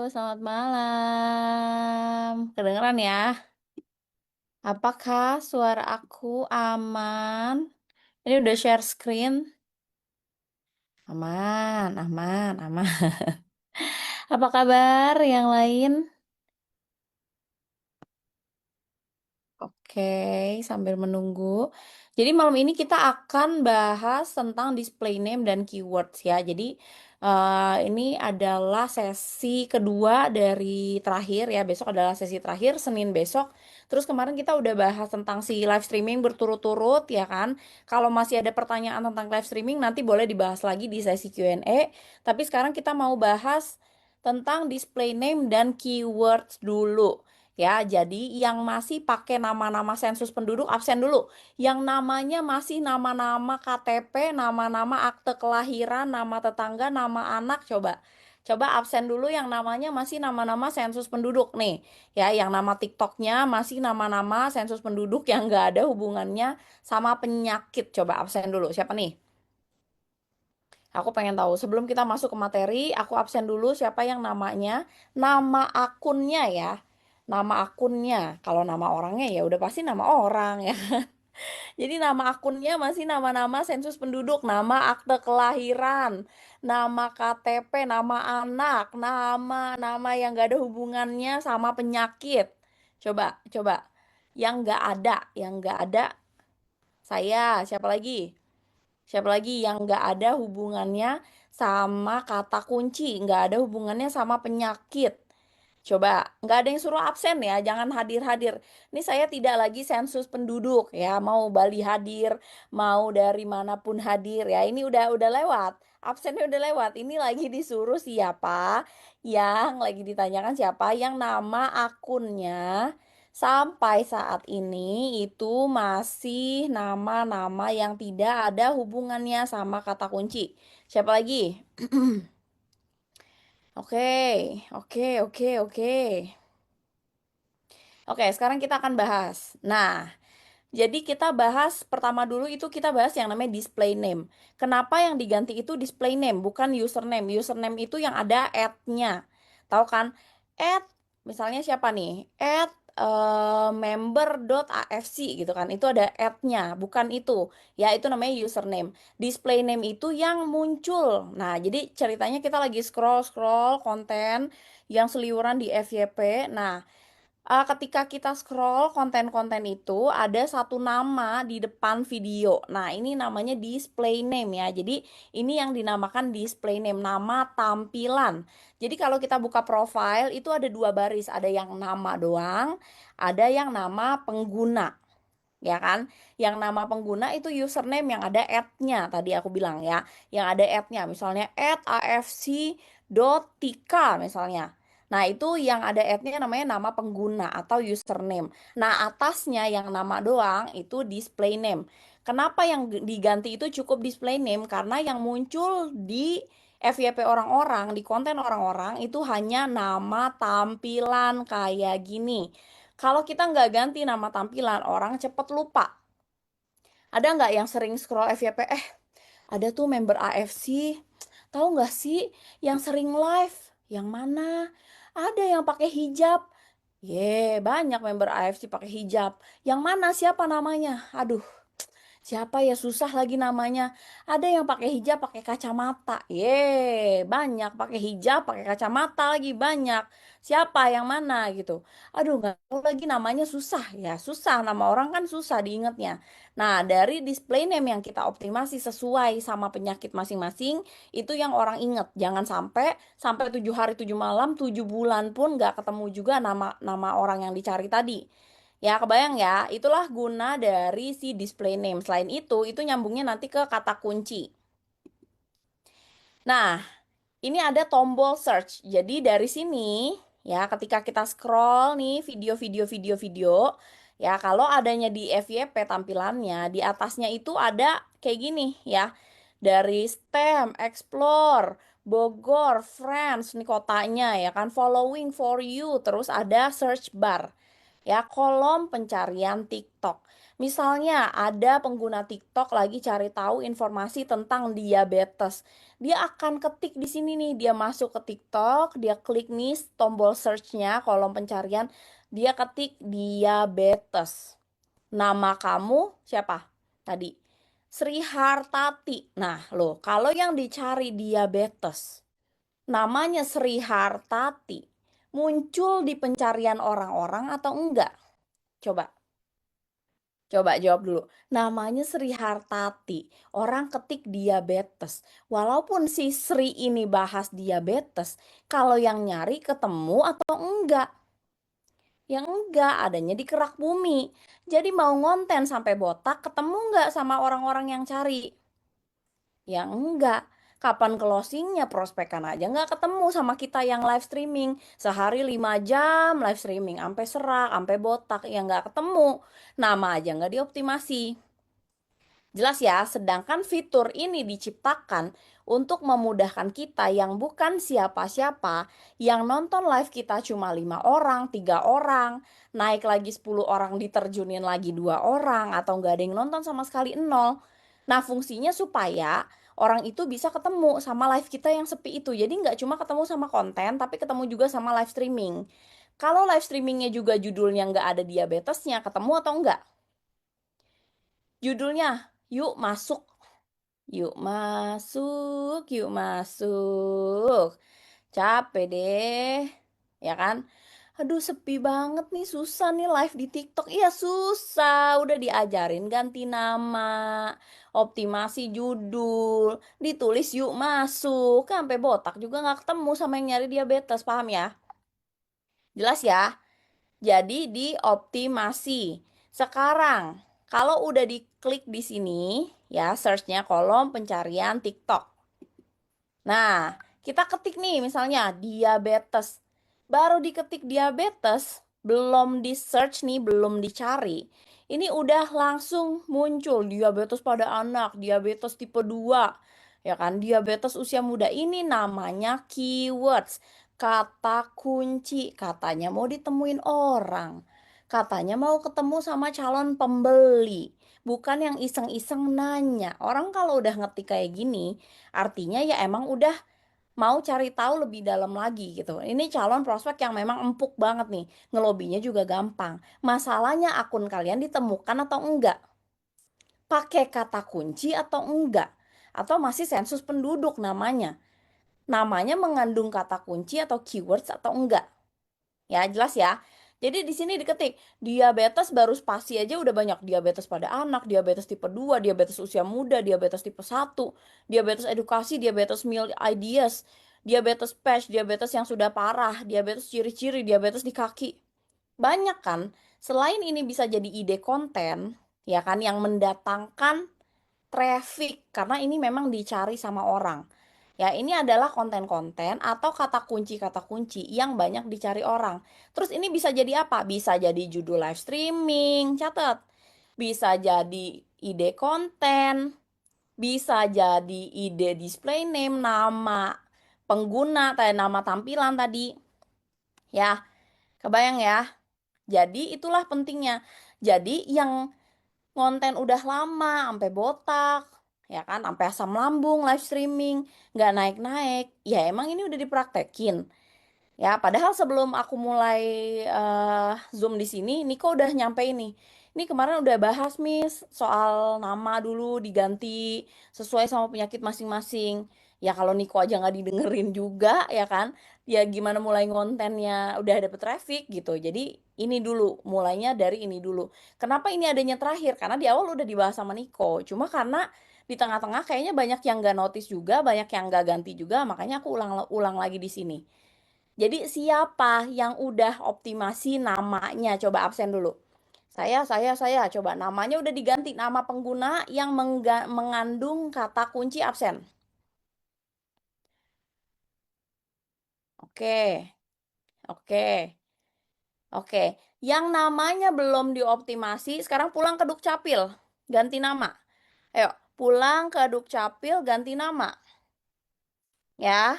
selamat malam. Kedengeran ya? Apakah suara aku aman? Ini udah share screen? Aman, aman, aman. Apa kabar yang lain? Oke, sambil menunggu. Jadi malam ini kita akan bahas tentang display name dan keywords ya. Jadi ini adalah sesi kedua dari terakhir ya. Besok adalah sesi terakhir, Senin besok. Terus kemarin kita udah bahas tentang si live streaming berturut-turut ya kan. Kalau masih ada pertanyaan tentang live streaming nanti boleh dibahas lagi di sesi Q&A. Tapi sekarang kita mau bahas tentang display name dan keywords dulu. Ya, jadi yang masih pakai nama-nama sensus penduduk absen dulu. Yang namanya masih nama-nama KTP, nama-nama akte kelahiran, nama tetangga, nama anak, coba. Coba absen dulu yang namanya masih nama-nama sensus penduduk nih. Ya, yang nama TikToknya masih nama-nama sensus penduduk yang nggak ada hubungannya sama penyakit. Coba absen dulu. Siapa nih? Aku pengen tahu. Sebelum kita masuk ke materi, aku absen dulu siapa yang namanya, nama akunnya ya. Nama akunnya. Kalau nama orangnya ya udah pasti nama orang ya. Jadi nama akunnya masih nama-nama sensus penduduk, nama akte kelahiran, nama KTP, nama anak, nama-nama yang gak ada hubungannya sama penyakit. Coba, coba. Yang gak ada, saya, siapa lagi? Siapa lagi yang nggak ada hubungannya sama kata kunci, nggak ada hubungannya sama penyakit. Coba, nggak ada yang suruh absen ya, jangan hadir-hadir. Ini saya tidak lagi sensus penduduk ya, mau Bali hadir, mau dari manapun hadir ya. Ini udah lewat, absennya udah lewat. Ini lagi disuruh siapa yang lagi ditanyakan siapa yang nama akunnya sampai saat ini itu masih nama-nama yang tidak ada hubungannya sama kata kunci. Siapa lagi? Oke, oke, oke, oke. Oke, sekarang kita akan bahas. Nah, jadi kita bahas pertama dulu itu kita bahas yang namanya display name. Kenapa yang diganti itu display name, bukan username? Username itu yang ada at-nya. Tahu kan? At, misalnya siapa nih? At member.afc gitu kan. Itu ada at-nya, bukan itu. Ya, itu namanya username. Display name itu yang muncul. Nah, jadi ceritanya kita lagi scroll-scroll konten yang seliweran di FYP. Nah, ketika kita scroll konten-konten itu ada satu nama di depan video. Nah, ini namanya display name ya. Jadi, ini yang dinamakan display name, nama tampilan. Jadi, kalau kita buka profile itu ada dua baris, ada yang nama doang, ada yang nama pengguna. Ya kan? Yang nama pengguna itu username yang ada at-nya tadi aku bilang ya. Yang ada at-nya misalnya @afc.tika misalnya. Nah, itu yang ada ad-nya namanya nama pengguna atau username. Nah, atasnya yang nama doang itu display name. Kenapa yang diganti itu cukup display name? Karena yang muncul di FYP orang-orang, di konten orang-orang itu hanya nama tampilan kayak gini. Kalau kita nggak ganti nama tampilan, orang cepet lupa. Ada nggak yang sering scroll FYP? Ada tuh member AFC. Tahu nggak sih yang sering live? Yang mana? Ada yang pakai hijab. Banyak member AFC pakai hijab. Yang mana? Siapa namanya? Aduh, siapa ya, susah lagi namanya. Ada yang pakai hijab, pakai kacamata. Banyak pakai hijab, pakai kacamata lagi banyak. Siapa yang mana gitu. Aduh, nggak tahu lagi namanya, susah ya. Susah, nama orang kan susah diingatnya. Nah, dari display name yang kita optimasi sesuai sama penyakit masing-masing, itu yang orang inget. Jangan sampai 7 hari 7 malam, 7 bulan pun nggak ketemu juga nama orang yang dicari tadi. Ya, kebayang ya, itulah guna dari si display name. Selain itu nyambungnya nanti ke kata kunci. Nah, ini ada tombol search. Jadi dari sini, ya, ketika kita scroll nih video, ya, kalau adanya di FYP tampilannya, di atasnya itu ada kayak gini, ya. Dari STEM, Explore, Bogor, Friends, nih kotanya, ya kan, Following for you, terus ada search bar. Ya, kolom pencarian TikTok. Misalnya ada pengguna TikTok lagi cari tahu informasi tentang diabetes. Dia akan ketik di sini nih, dia masuk ke TikTok, dia klik nih tombol search-nya, kolom pencarian, dia ketik diabetes. Nama kamu siapa? Tadi. Sri Hartati. Nah, loh, kalau yang dicari diabetes, namanya Sri Hartati, muncul di pencarian orang-orang atau enggak? Coba, coba jawab dulu. Namanya Sri Hartati. Orang ketik diabetes. Walaupun si Sri ini bahas diabetes, kalau yang nyari ketemu atau enggak? Yang enggak, adanya di Kerak Bumi. Jadi mau ngonten sampai botak, ketemu enggak sama orang-orang yang cari? Yang enggak. Kapan closingnya, prospekan aja nggak ketemu sama kita yang live streaming. Sehari 5 jam live streaming, sampai serak, sampai botak, yang nggak ketemu. Nama aja nggak dioptimasi. Jelas ya, sedangkan fitur ini diciptakan untuk memudahkan kita yang bukan siapa-siapa, yang nonton live kita cuma 5 orang, 3 orang, naik lagi 10 orang diterjunin lagi 2 orang, atau nggak ada yang nonton sama sekali nol. Nah, fungsinya supaya orang itu bisa ketemu sama live kita yang sepi itu. Jadi nggak cuma ketemu sama konten, tapi ketemu juga sama live streaming. Kalau live streamingnya juga judulnya nggak ada diabetesnya, ketemu atau enggak? Judulnya, yuk masuk. Yuk masuk, yuk masuk. Capek deh, ya kan? Aduh, sepi banget nih, susah nih live di TikTok. Iya, susah. Udah diajarin ganti nama, optimasi judul, ditulis yuk masuk. Sampai botak juga nggak ketemu sama yang nyari diabetes, paham ya? Jelas ya? Jadi dioptimasi. Sekarang, kalau udah diklik di sini, ya search-nya kolom pencarian TikTok. Nah, kita ketik nih misalnya diabetes. Baru diketik diabetes, belum di search nih, belum dicari. Ini udah langsung muncul diabetes pada anak, diabetes tipe 2. Ya kan, diabetes usia muda ini namanya keywords, kata kunci. Katanya mau ditemuin orang. Katanya mau ketemu sama calon pembeli. Bukan yang iseng-iseng nanya. Orang kalau udah ngetik kayak gini, artinya ya emang udah mau cari tahu lebih dalam lagi gitu. Ini calon prospek yang memang empuk banget nih. Ngelobinya juga gampang. Masalahnya akun kalian ditemukan atau enggak? Pakai kata kunci atau enggak? Atau masih sensus penduduk namanya? Namanya mengandung kata kunci atau keywords atau enggak? Ya, jelas ya. Jadi di sini diketik diabetes baru spasi aja udah banyak, diabetes pada anak, diabetes tipe 2, diabetes usia muda, diabetes tipe 1, diabetes edukasi, diabetes meal ideas, diabetes PASH, diabetes yang sudah parah, diabetes ciri-ciri, diabetes di kaki. Banyak kan? Selain ini bisa jadi ide konten, ya kan, yang mendatangkan traffic karena ini memang dicari sama orang. Ya, ini adalah konten-konten atau kata kunci yang banyak dicari orang. Terus ini bisa jadi apa? Bisa jadi judul live streaming, catat. Bisa jadi ide konten, bisa jadi ide display name, nama pengguna, nama tampilan tadi. Ya, kebayang ya? Jadi itulah pentingnya. Jadi yang konten udah lama sampai botak, ya kan, sampai asam lambung live streaming nggak naik-naik, ya emang ini udah dipraktekin. Ya, padahal sebelum aku mulai Zoom di sini, Niko udah nyampe ini. Ini kemarin udah bahas, Miss, soal nama dulu diganti sesuai sama penyakit masing-masing. Ya kalau Niko aja nggak didengerin juga, ya kan? Ya gimana mulai ngontennya udah dapet traffic gitu. Jadi ini dulu, mulainya dari ini dulu. Kenapa ini adanya terakhir? Karena di awal udah dibahas sama Niko. Cuma karena di tengah-tengah kayaknya banyak yang nggak notice juga, banyak yang nggak ganti juga, makanya aku ulang lagi di sini. Jadi siapa yang udah optimasi namanya? Coba absen dulu. Saya. Coba namanya udah diganti. Nama pengguna yang mengandung kata kunci absen. Oke, oke, oke. Yang namanya belum dioptimasi, sekarang pulang ke Dukcapil. Ganti nama. Ayo, pulang ke Dukcapil, ganti nama. Ya,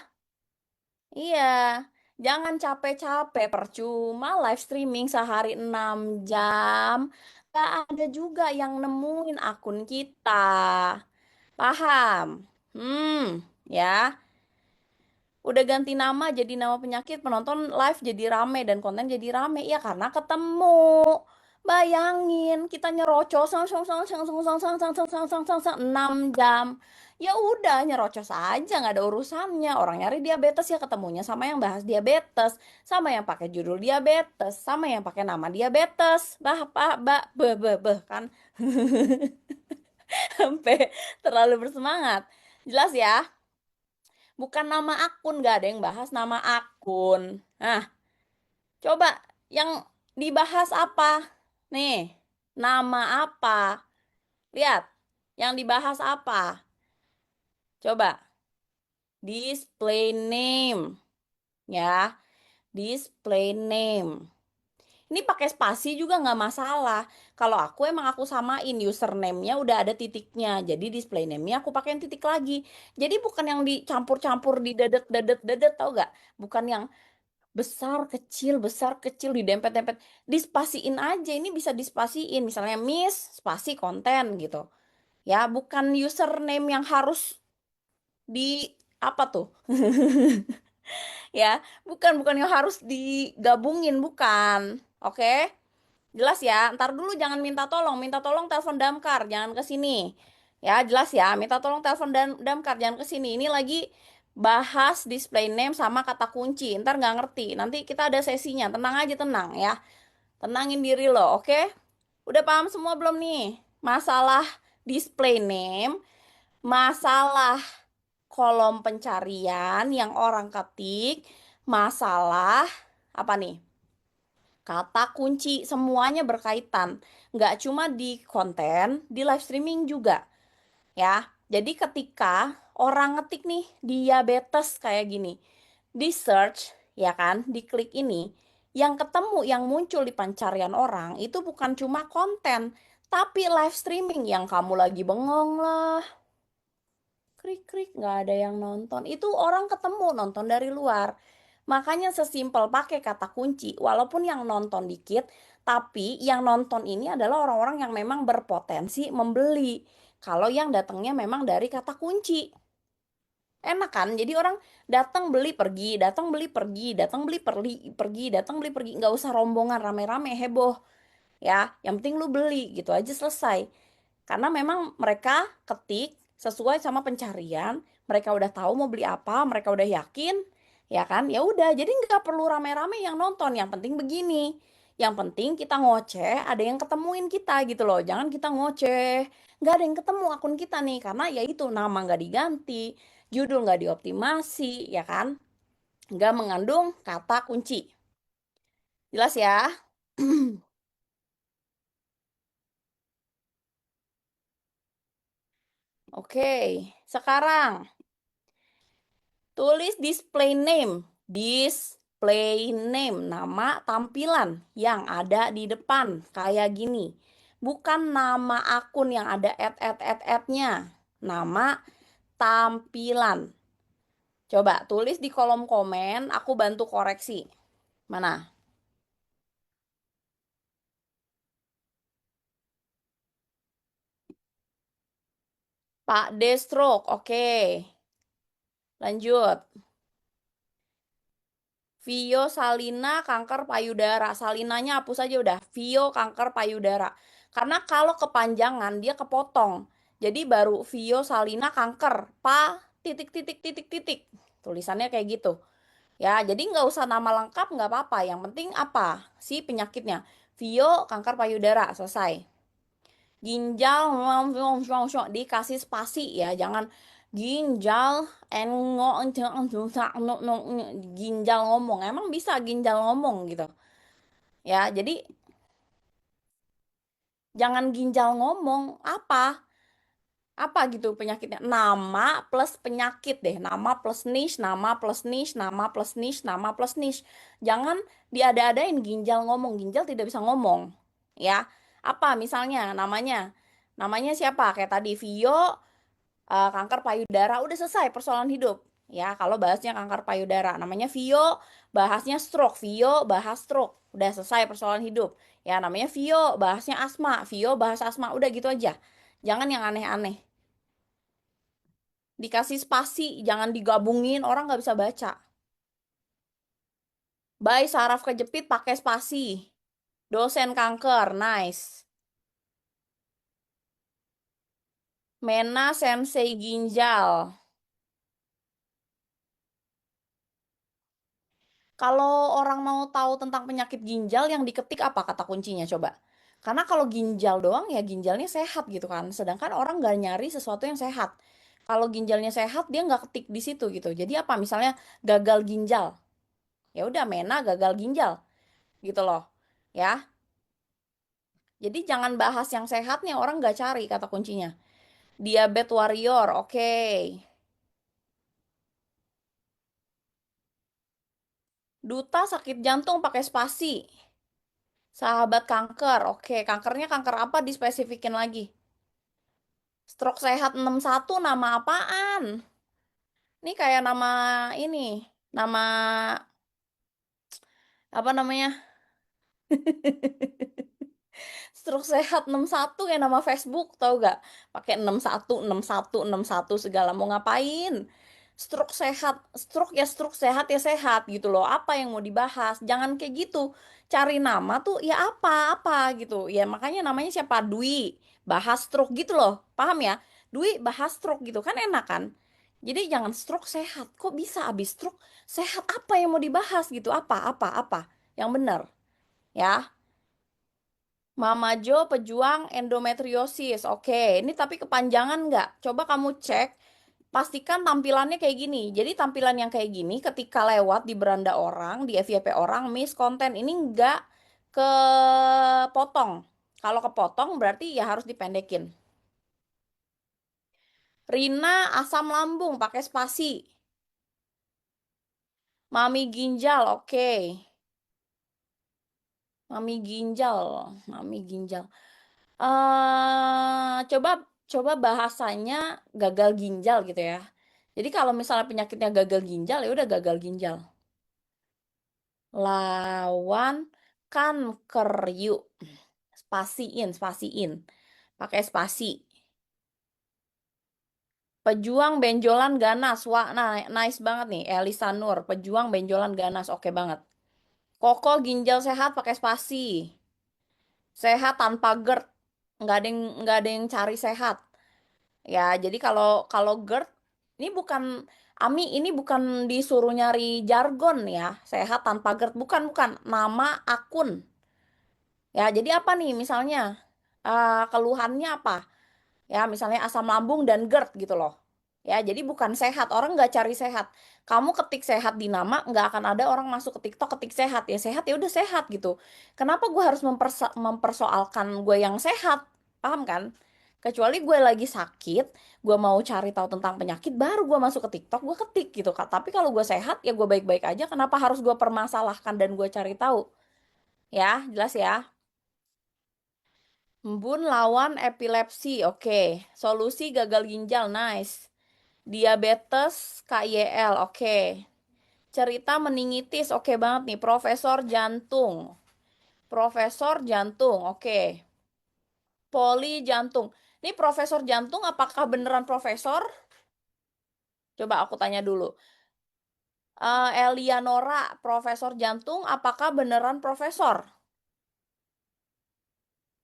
iya. Jangan capek-capek, percuma live streaming sehari 6 jam. Gak ada juga yang nemuin akun kita. Paham? Ya. Udah ganti nama jadi nama penyakit, penonton live jadi rame dan konten jadi rame. Ya karena ketemu. Bayangin kita nyerocos 6 jam. Ya udah nyerocos aja nggak ada urusannya. Orang nyari diabetes ya ketemunya sama yang bahas diabetes, sama yang pakai judul diabetes, sama yang pakai nama diabetes. Bah kan sampai terlalu bersemangat. Jelas ya? Bukan nama akun, nggak ada yang bahas nama akun. Nah, coba yang dibahas apa? Nih, nama apa? Lihat, yang dibahas apa? Coba, display name. Ya, display name. Ini pakai spasi juga nggak masalah. Kalau aku emang aku samain username-nya udah ada titiknya. Jadi display name-nya aku pakein titik lagi. Jadi bukan yang dicampur-campur di dadet tau gak? Bukan yang besar kecil didempet-dempet, dispasiin aja. Ini bisa dispasiin, misalnya miss spasi konten gitu ya, bukan username yang harus di apa tuh. Ya, bukan yang harus digabungin, bukan. Oke, jelas ya. Ntar dulu jangan minta tolong telepon damkar, jangan ke sini. Ya, jelas ya. Minta tolong telepon damkar, jangan ke sini. Ini lagi bahas display name sama kata kunci. Ntar nggak ngerti. Nanti kita ada sesinya. Tenang aja, tenang ya. Tenangin diri lo, oke? Udah paham semua belum nih? Masalah display name, masalah kolom pencarian yang orang ketik, masalah apa nih? Kata kunci, semuanya berkaitan. Nggak cuma di konten, di live streaming juga. Ya, jadi ketika orang ngetik nih diabetes kayak gini, di search, ya kan, diklik ini, yang ketemu, yang muncul di pencarian orang, itu bukan cuma konten, tapi live streaming yang kamu lagi bengong lah, krik-krik nggak ada yang nonton, itu orang ketemu nonton dari luar. Makanya sesimpel pakai kata kunci, walaupun yang nonton dikit, tapi yang nonton ini adalah orang-orang yang memang berpotensi membeli. Kalau yang datangnya memang dari kata kunci. Enak kan? Jadi orang datang beli pergi, datang beli pergi, datang beli pergi, pergi, datang beli pergi. Nggak usah rombongan rame-rame heboh. Ya, yang penting lu beli gitu aja selesai. Karena memang mereka ketik sesuai sama pencarian, mereka udah tahu mau beli apa, mereka udah yakin, ya kan? Ya udah, jadi nggak perlu rame-rame yang nonton. Yang penting begini, yang penting kita ngoceh, ada yang ketemuin kita gitu loh. Jangan kita ngoceh, nggak ada yang ketemu akun kita nih, karena ya itu nama nggak diganti, judul nggak dioptimasi, ya kan? Nggak mengandung kata kunci. Jelas ya? Oke, sekarang tulis display name. Display name, nama tampilan yang ada di depan. Kayak gini. Bukan nama akun yang ada @@@@-nya. Nama tampilan. Coba tulis di kolom komen, aku bantu koreksi. Mana? Pak Destrok, oke. Lanjut. Vio Salina kanker payudara. Salinanya hapus aja udah. Vio kanker payudara. Karena kalau kepanjangan dia kepotong. Jadi baru Vio Salina kanker pa titik titik titik titik. Tulisannya kayak gitu. Ya, jadi nggak usah nama lengkap nggak apa-apa. Yang penting apa si penyakitnya. Vio kanker payudara selesai. Ginjal dikasih spasi ya, jangan ginjal ginjal ngomong. Emang bisa ginjal ngomong gitu. Ya, jadi jangan ginjal ngomong apa? Apa gitu penyakitnya? Nama plus penyakit deh. Nama plus niche, nama plus niche, nama plus niche, nama plus niche. Jangan diada-adain ginjal ngomong. Ginjal tidak bisa ngomong. Ya. Apa misalnya namanya? Namanya siapa? Kayak tadi Vio kanker payudara udah selesai persoalan hidup. Ya, kalau bahasnya kanker payudara, namanya Vio, bahasnya stroke. Vio bahas stroke. Udah selesai persoalan hidup. Ya, namanya Vio, bahasnya asma. Vio bahas asma. Udah gitu aja. Jangan yang aneh-aneh. Dikasih spasi, jangan digabungin, orang nggak bisa baca. Bayi saraf kejepit pakai spasi. Dosen kanker, nice. Mena sensei ginjal. Kalau orang mau tahu tentang penyakit ginjal yang diketik apa kata kuncinya coba? Karena kalau ginjal doang ya ginjalnya sehat gitu kan. Sedangkan orang nggak nyari sesuatu yang sehat. Kalau ginjalnya sehat dia nggak ketik di situ gitu. Jadi apa? Misalnya gagal ginjal. Ya udah Mena gagal ginjal gitu loh. Ya. Jadi jangan bahas yang sehatnya orang nggak cari kata kuncinya. Diabetes warrior, oke. Duta sakit jantung pakai spasi. Sahabat kanker, oke. Kankernya kanker apa dispesifikin lagi? Stroke sehat 61 nama apaan? Ini kayak nama ini, nama apa namanya? Stroke sehat 61 kayak nama Facebook, tau gak? Pakai 61 61 61 segala mau ngapain? Stroke sehat, stroke sehat ya sehat gitu loh. Apa yang mau dibahas? Jangan kayak gitu. Cari nama tuh ya apa-apa gitu. Ya makanya namanya siapa? Dwi. Bahas stroke gitu loh. Paham ya? Dwi bahas stroke gitu kan enak kan? Jadi jangan stroke sehat. Kok bisa abis stroke sehat apa yang mau dibahas gitu? Apa? Yang benar ya. Mama Jo pejuang endometriosis. Oke, ini tapi kepanjangan nggak? Coba kamu cek, pastikan tampilannya kayak gini. Jadi tampilan yang kayak gini ketika lewat di beranda orang, di FYP orang, miss konten ini nggak kepotong. Kalau kepotong berarti ya harus dipendekin. Rina asam lambung pakai spasi. Mami ginjal, oke. Mami ginjal, mami ginjal. Coba coba bahasanya gagal ginjal gitu ya. Jadi kalau misalnya penyakitnya gagal ginjal ya udah gagal ginjal. Lawan kanker yuk. Spasiin. Pakai spasi. Pejuang benjolan ganas. Wah, nah, nice banget nih. Elisa Nur, pejuang benjolan ganas. Oke banget. Koko ginjal sehat pakai spasi. Sehat tanpa GERD. Nggak ada yang cari sehat. Ya, jadi kalau kalau GERD ini bukan Ami ini bukan disuruh nyari jargon ya. Sehat tanpa GERD bukan nama akun. Ya, jadi apa nih misalnya keluhannya apa? Ya, misalnya asam lambung dan GERD gitu loh. Ya, jadi bukan sehat. Orang nggak cari sehat. Kamu ketik sehat di nama, nggak akan ada orang masuk ke TikTok ketik sehat. Ya udah sehat gitu. Kenapa gue harus mempersoalkan gue yang sehat? Paham kan? Kecuali gue lagi sakit, gue mau cari tahu tentang penyakit, baru gue masuk ke TikTok, gue ketik gitu Kak. Tapi kalau gue sehat, ya gue baik-baik aja. Kenapa harus gue permasalahkan dan gue cari tahu? Ya, jelas ya. Embun lawan epilepsi, oke. Solusi gagal ginjal, nice. Diabetes KYL, oke. Cerita meningitis, oke banget nih. Profesor jantung. Profesor jantung, oke. Poli jantung. Ini profesor jantung apakah beneran profesor? Coba aku tanya dulu. Elianora, profesor jantung, apakah beneran profesor?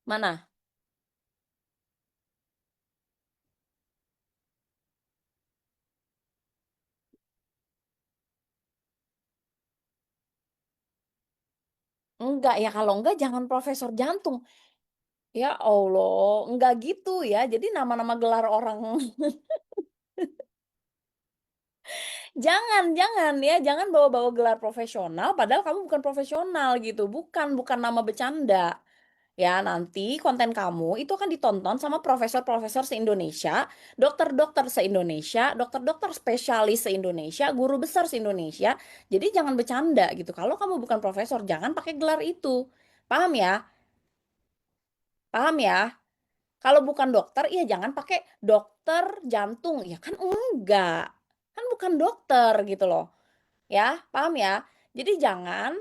Mana? Enggak ya, kalau enggak jangan profesor jantung. Ya Allah, enggak gitu ya. Jadi nama-nama gelar orang. Jangan ya, jangan bawa-bawa gelar profesional padahal kamu bukan profesional gitu. Bukan nama bercanda. Ya, nanti konten kamu itu akan ditonton sama profesor-profesor se-Indonesia, dokter-dokter se-Indonesia, dokter-dokter spesialis se-Indonesia, guru besar se-Indonesia. Jadi jangan bercanda gitu. Kalau kamu bukan profesor, jangan pakai gelar itu. Paham ya? Paham ya? Kalau bukan dokter, iya jangan pakai dokter jantung. Ya kan enggak. Kan bukan dokter gitu loh. Ya, paham ya? Jadi jangan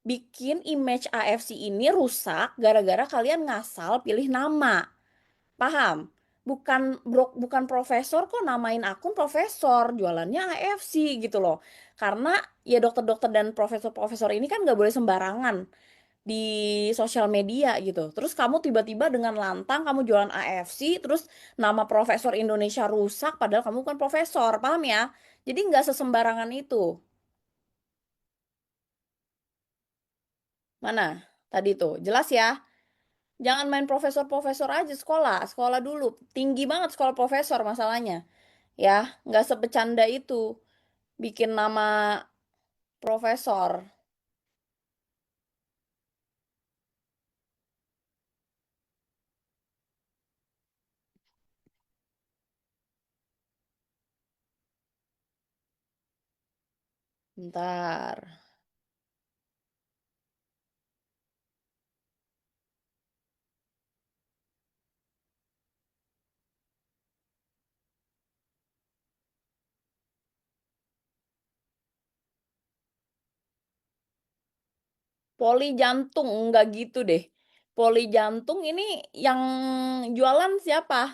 bikin image AFC ini rusak gara-gara kalian ngasal pilih nama. Paham? Bukan profesor kok namain akun profesor, jualannya AFC gitu loh. Karena ya dokter-dokter dan profesor-profesor ini kan nggak boleh sembarangan di sosial media gitu. Terus kamu tiba-tiba dengan lantang kamu jualan AFC, terus nama profesor Indonesia rusak padahal kamu kan profesor, paham ya? Jadi nggak sesembarangan itu. Mana? Tadi tuh, jelas ya? Jangan main profesor-profesor aja sekolah, sekolah dulu. Tinggi banget sekolah profesor masalahnya. Ya, nggak sebecanda itu bikin nama profesor. Ntar. Poli jantung, nggak gitu deh. Poli jantung ini yang jualan siapa?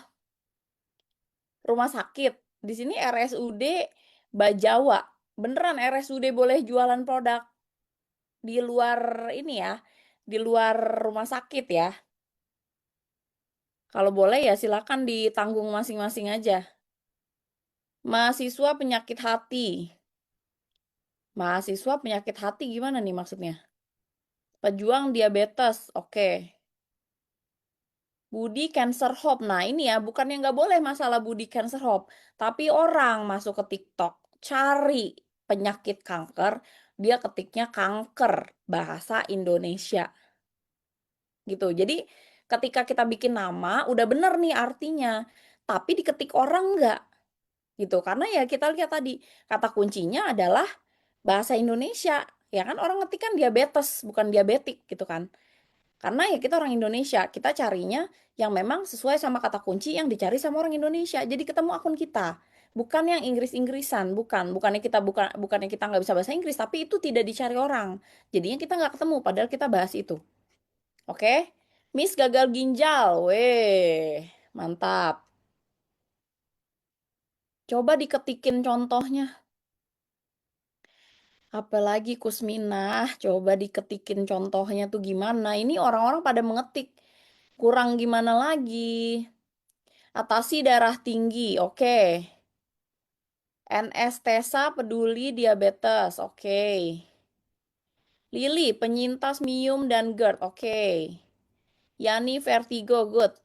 Rumah sakit. Di sini RSUD Bajawa. Beneran RSUD boleh jualan produk di luar ini ya, di luar rumah sakit ya. Kalau boleh ya silakan ditanggung masing-masing aja. Mahasiswa penyakit hati. Mahasiswa penyakit hati gimana nih maksudnya? Pejuang diabetes, oke. Budi Cancer Hope. Nah ini ya, bukannya nggak boleh masalah Budi Cancer Hope. Tapi orang masuk ke TikTok, cari penyakit kanker, dia ketiknya kanker, bahasa Indonesia. Gitu. Jadi ketika kita bikin nama, udah bener nih artinya. Tapi diketik orang nggak. Gitu. Karena ya kita lihat tadi, kata kuncinya adalah bahasa Indonesia. Ya kan orang ngetik kan diabetes, bukan diabetik gitu kan. Karena ya kita orang Indonesia, kita carinya yang memang sesuai sama kata kunci yang dicari sama orang Indonesia. Jadi ketemu akun kita. Bukan yang Inggris-Inggrisan, bukannya kita nggak bisa bahasa Inggris, tapi itu tidak dicari orang. Jadinya kita nggak ketemu, padahal kita bahas itu. Oke? Miss gagal ginjal, weh, mantap. Coba diketikin contohnya. Apalagi Kusminah, coba diketikin contohnya tuh gimana. Ini orang-orang pada mengetik. Kurang gimana lagi? Atasi darah tinggi, oke. NS Tesa peduli diabetes, oke. Lili penyintas Mium dan GERD, oke. Yani vertigo, good.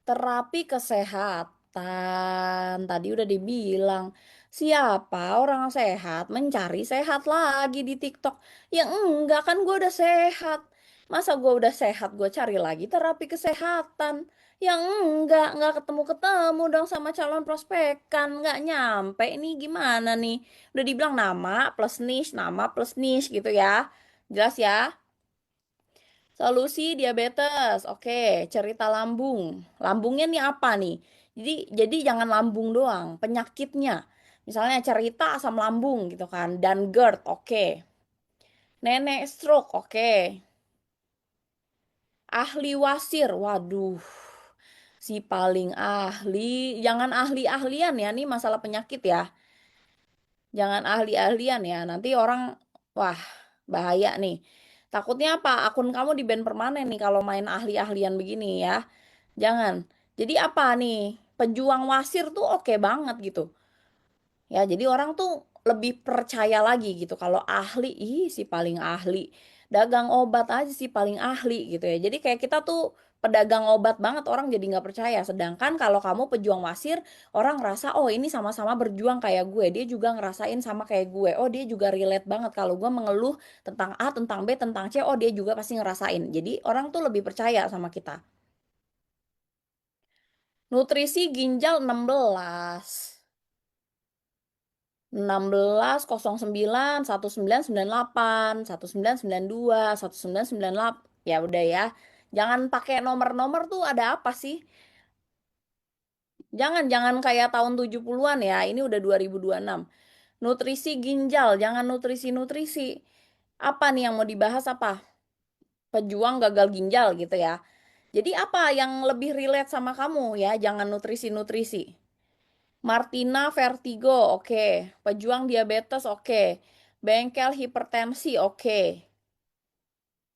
Terapi kesehatan, tadi udah dibilang. Siapa orang sehat mencari sehat lagi di TikTok? Ya enggak kan gue udah sehat. Masa gue udah sehat gue cari lagi terapi kesehatan? Ya enggak ketemu-ketemu dong sama calon prospekan, nggak nyampe ini gimana nih? Udah dibilang nama plus niche gitu ya. Jelas ya? Solusi diabetes. Oke, cerita lambung. Lambungnya nih apa nih? Jadi jangan lambung doang, penyakitnya. Misalnya cerita asam lambung gitu kan dan GERD. Oke. Nenek stroke. Oke. Ahli wasir. Waduh. Si paling ahli, jangan ahli-ahlian ya, nih masalah penyakit ya. Jangan ahli-ahlian ya. Nanti orang wah, bahaya nih. Takutnya apa? Akun kamu di ban permanen nih kalau main ahli-ahlian begini ya. Jangan. Jadi apa nih? Pejuang wasir tuh oke banget gitu. Ya, jadi orang tuh lebih percaya lagi gitu. Kalau ahli, ih si paling ahli. Dagang obat aja sih paling ahli gitu ya. Jadi kayak kita tuh pedagang obat banget orang jadi nggak percaya. Sedangkan kalau kamu pejuang wasir, orang ngerasa oh ini sama-sama berjuang kayak gue. Dia juga ngerasain sama kayak gue. Oh dia juga relate banget kalau gue mengeluh tentang A, tentang B, tentang C. Oh dia juga pasti ngerasain. Jadi orang tuh lebih percaya sama kita. Nutrisi ginjal 16. 1609 1998 1992 1998 ya udah ya, jangan pakai nomor-nomor tuh ada apa sih. Jangan kayak tahun 70-an ya. Ini udah 2026. Nutrisi ginjal, jangan nutrisi-nutrisi. Apa nih yang mau dibahas apa? Pejuang gagal ginjal gitu ya. Jadi apa yang lebih relate sama kamu ya? Jangan nutrisi-nutrisi. Martina vertigo, oke. Pejuang diabetes, oke. Bengkel hipertensi, oke.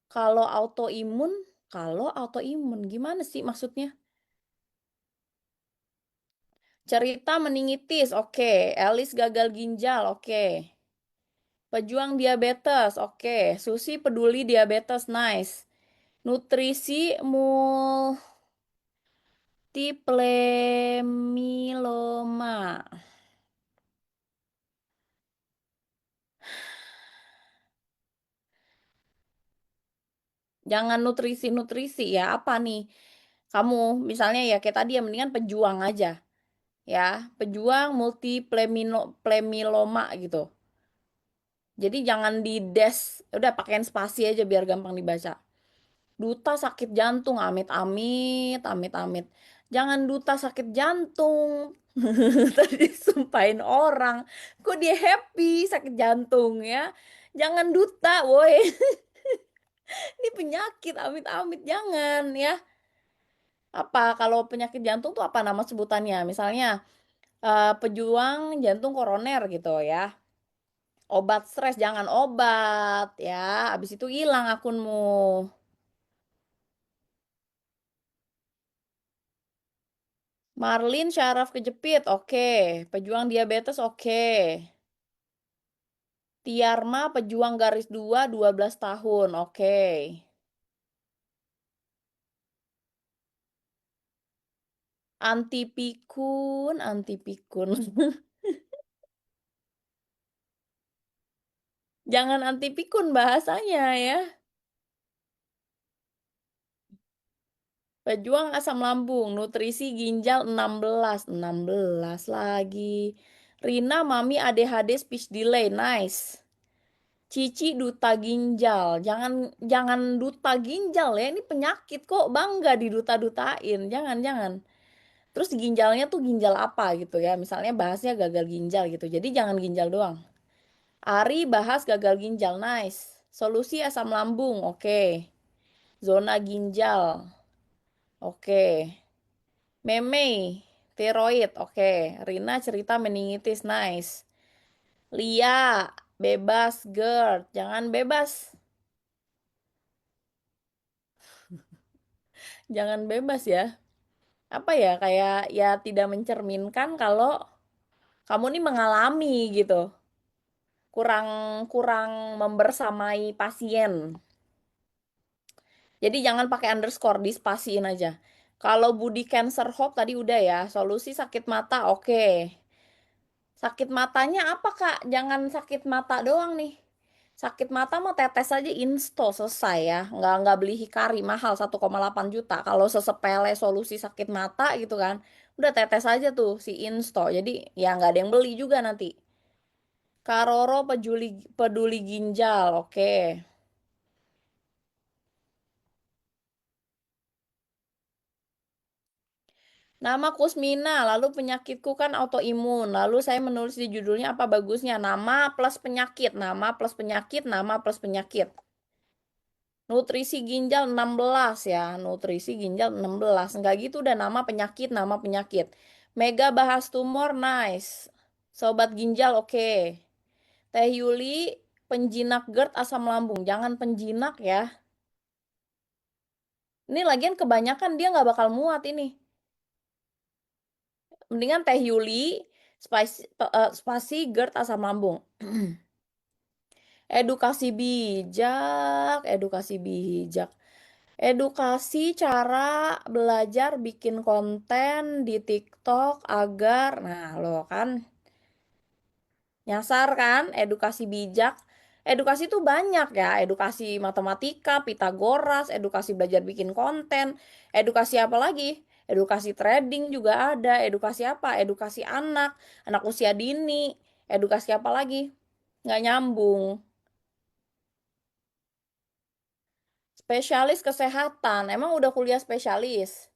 Kalau autoimun, kalau autoimun gimana sih maksudnya? Cerita meningitis, oke. Elis gagal ginjal, oke. Pejuang diabetes, oke. Susi peduli diabetes, nice. Nutrisi multiple myeloma. Jangan nutrisi-nutrisi ya. Apa nih? Kamu misalnya ya kayak tadi ya mendingan pejuang aja ya. Pejuang multiple myeloma gitu. Jadi jangan di des, udah pakein spasi aja biar gampang dibaca. Duta sakit jantung, amit-amit, amit-amit. Jangan duta sakit jantung. Tadi sumpahin orang, kok dia happy sakit jantung ya. Jangan duta, woi. Ini penyakit, amit-amit, jangan ya. Apa kalau penyakit jantung tuh apa nama sebutannya? Misalnya pejuang jantung koroner gitu ya. Obat stres, jangan obat ya. Habis itu hilang akunmu. Marlin syaraf kejepit, oke. Pejuang diabetes, oke. Tiarma pejuang garis 2, 12 tahun, oke. Antipikun, antipikun. Jangan antipikun bahasanya ya. Pejuang asam lambung, nutrisi ginjal 16, 16 lagi. Rina mami ADHD speech delay, nice. Cici duta ginjal, jangan jangan duta ginjal ya, ini penyakit kok bangga diduta-dutain, jangan. Terus ginjalnya tuh ginjal apa gitu ya, misalnya bahasnya gagal ginjal gitu, jadi jangan ginjal doang. Ari bahas gagal ginjal, nice. Solusi asam lambung, oke. Zona ginjal, oke. Meme, tiroid, oke. Rina cerita meningitis, nice. Lia, bebas GERD, jangan bebas. Jangan bebas ya. Apa ya, kayak ya tidak mencerminkan kalau kamu nih mengalami gitu. Kurang kurang membersamai pasien. Jadi jangan pakai underscore, dispasiin aja. Kalau Budi Cancer Hope tadi udah ya, solusi sakit mata oke. Sakit matanya apa Kak? Jangan sakit mata doang nih. Sakit mata mah tetes aja insto selesai ya. Nggak beli Hikari mahal 1,8 juta. Kalau sesepele solusi sakit mata gitu kan. Udah tetes aja tuh si insto. Jadi ya nggak ada yang beli juga nanti. Karoro peduli peduli ginjal. Oke. Nama Kusmina, lalu penyakitku kan autoimun. Lalu saya menulis di judulnya apa bagusnya? Nama plus penyakit, nama plus penyakit, nama plus penyakit. Nutrisi ginjal 16 ya, nutrisi ginjal 16. Enggak gitu udah nama penyakit, nama penyakit. Mega bahas tumor, nice. Sobat ginjal, oke. Teh Yuli, penjinak GERD asam lambung. Jangan penjinak ya. Ini lagian kebanyakan dia nggak bakal muat ini. Mendingan Teh Yuli, spasi GERD asam lambung. Edukasi bijak, edukasi bijak. Edukasi cara belajar bikin konten di TikTok agar, nah lo kan nyasar kan, edukasi bijak. Edukasi itu banyak ya, edukasi matematika, Pitagoras, edukasi belajar bikin konten, edukasi apa lagi? Edukasi trading juga ada, edukasi apa? Edukasi anak, anak usia dini, edukasi apa lagi? Nggak nyambung. Spesialis kesehatan, emang udah kuliah spesialis?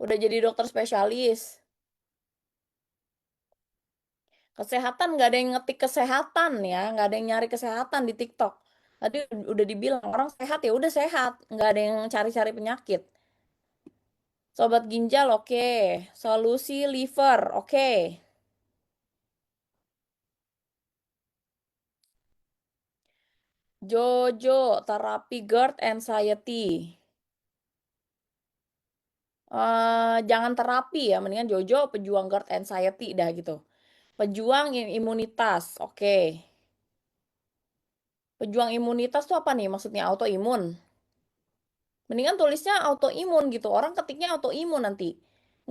Udah jadi dokter spesialis? Kesehatan nggak ada yang ngetik kesehatan ya, nggak ada yang nyari kesehatan di TikTok. Tadi udah dibilang orang sehat ya udah sehat, nggak ada yang cari-cari penyakit. Sobat ginjal oke, solusi liver oke. Jojo terapi GERD anxiety. Jangan terapi ya, mendingan Jojo pejuang GERD anxiety dah gitu. Pejuang imunitas, oke. Pejuang imunitas tuh apa nih maksudnya autoimun? Mendingan tulisnya autoimun gitu. Orang ketiknya autoimun nanti.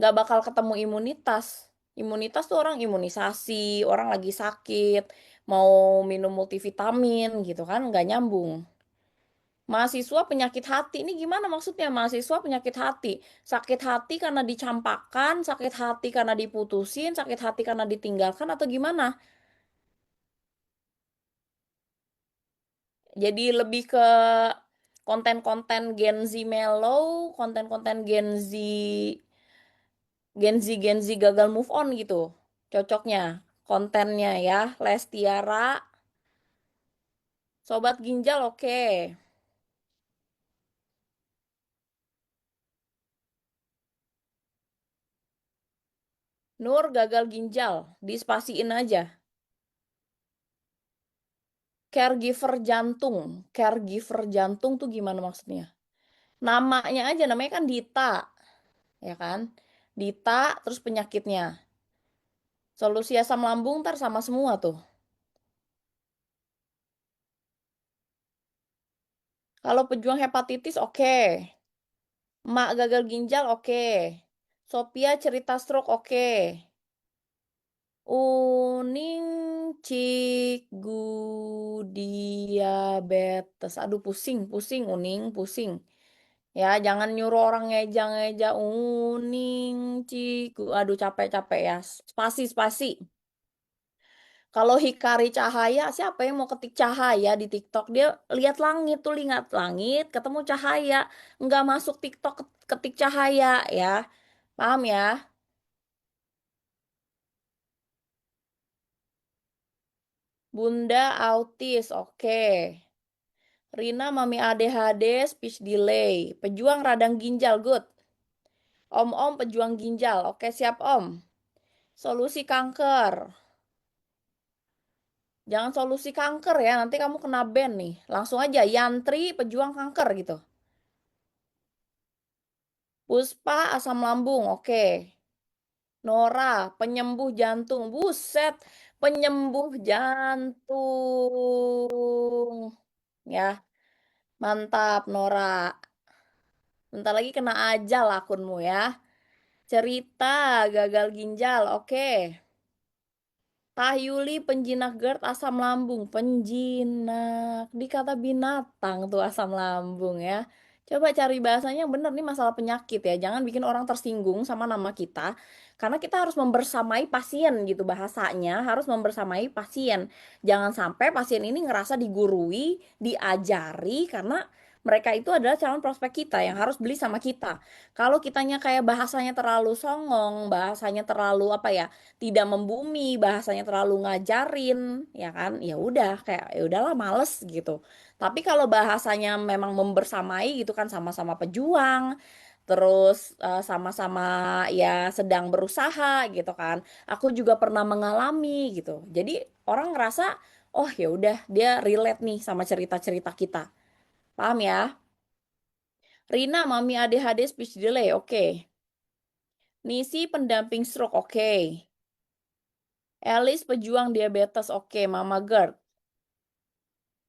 Nggak bakal ketemu imunitas. Imunitas tuh orang imunisasi, orang lagi sakit, mau minum multivitamin gitu kan, nggak nyambung. Mahasiswa penyakit hati, ini gimana maksudnya mahasiswa penyakit hati? Sakit hati karena dicampakkan, sakit hati karena diputusin, sakit hati karena ditinggalkan atau gimana? Jadi lebih ke konten-konten Gen Z mellow, konten-konten Gen Z gagal move on gitu. Cocoknya kontennya ya, Lestiara, Sobat Ginjal oke. Nur gagal ginjal, dispasiin aja. Caregiver jantung tuh gimana maksudnya? Namanya aja, namanya kan Dita, ya kan? Dita, terus penyakitnya. Solusi asam lambung ntar sama semua tuh. Kalau pejuang hepatitis oke. Mak gagal ginjal oke. Sophia cerita stroke oke. Uning cigu diabetes. Aduh pusing, pusing, Uning, pusing. Ya, jangan nyuruh orang ngeja-ngeja. Uning cigu. Aduh capek-capek ya. Spasi, spasi. Kalau Hikari Cahaya, siapa yang mau ketik cahaya di TikTok? Dia lihat langit tuh, lihat langit, ketemu cahaya. Nggak masuk TikTok ketik cahaya ya. Paham ya? Bunda autis, oke. Rina mami ADHD, speech delay. Pejuang radang ginjal, good. Om-om pejuang ginjal, oke siap om. Solusi kanker. Jangan solusi kanker ya, nanti kamu kena ban nih. Langsung aja, Yantri pejuang kanker gitu. Puspa asam lambung, oke. Nora, penyembuh jantung. Buset, penyembuh jantung. Ya, mantap Nora. Bentar lagi kena ajal akunmu ya. Cerita gagal ginjal, oke. Tahyuli penjinak GERD asam lambung. Penjinak. Dikata binatang tuh asam lambung ya. Coba cari bahasanya yang bener nih masalah penyakit ya. Jangan bikin orang tersinggung sama nama kita. Karena kita harus membersamai pasien gitu bahasanya. Harus membersamai pasien. Jangan sampai pasien ini ngerasa digurui, diajari. Karena mereka itu adalah calon prospek kita yang harus beli sama kita. Kalau kitanya kayak bahasanya terlalu songong, bahasanya terlalu apa ya, tidak membumi, bahasanya terlalu ngajarin, ya kan? Ya udah kayak ya udahlah males gitu. Tapi kalau bahasanya memang membersamai gitu kan sama-sama pejuang, terus sama-sama ya sedang berusaha gitu kan. Aku juga pernah mengalami gitu. Jadi orang ngerasa oh ya udah dia relate nih sama cerita-cerita kita. Paham ya? Rina, mami ADHD speech delay, oke. Nisi pendamping stroke, oke. Elis pejuang diabetes, oke. Mama GERD.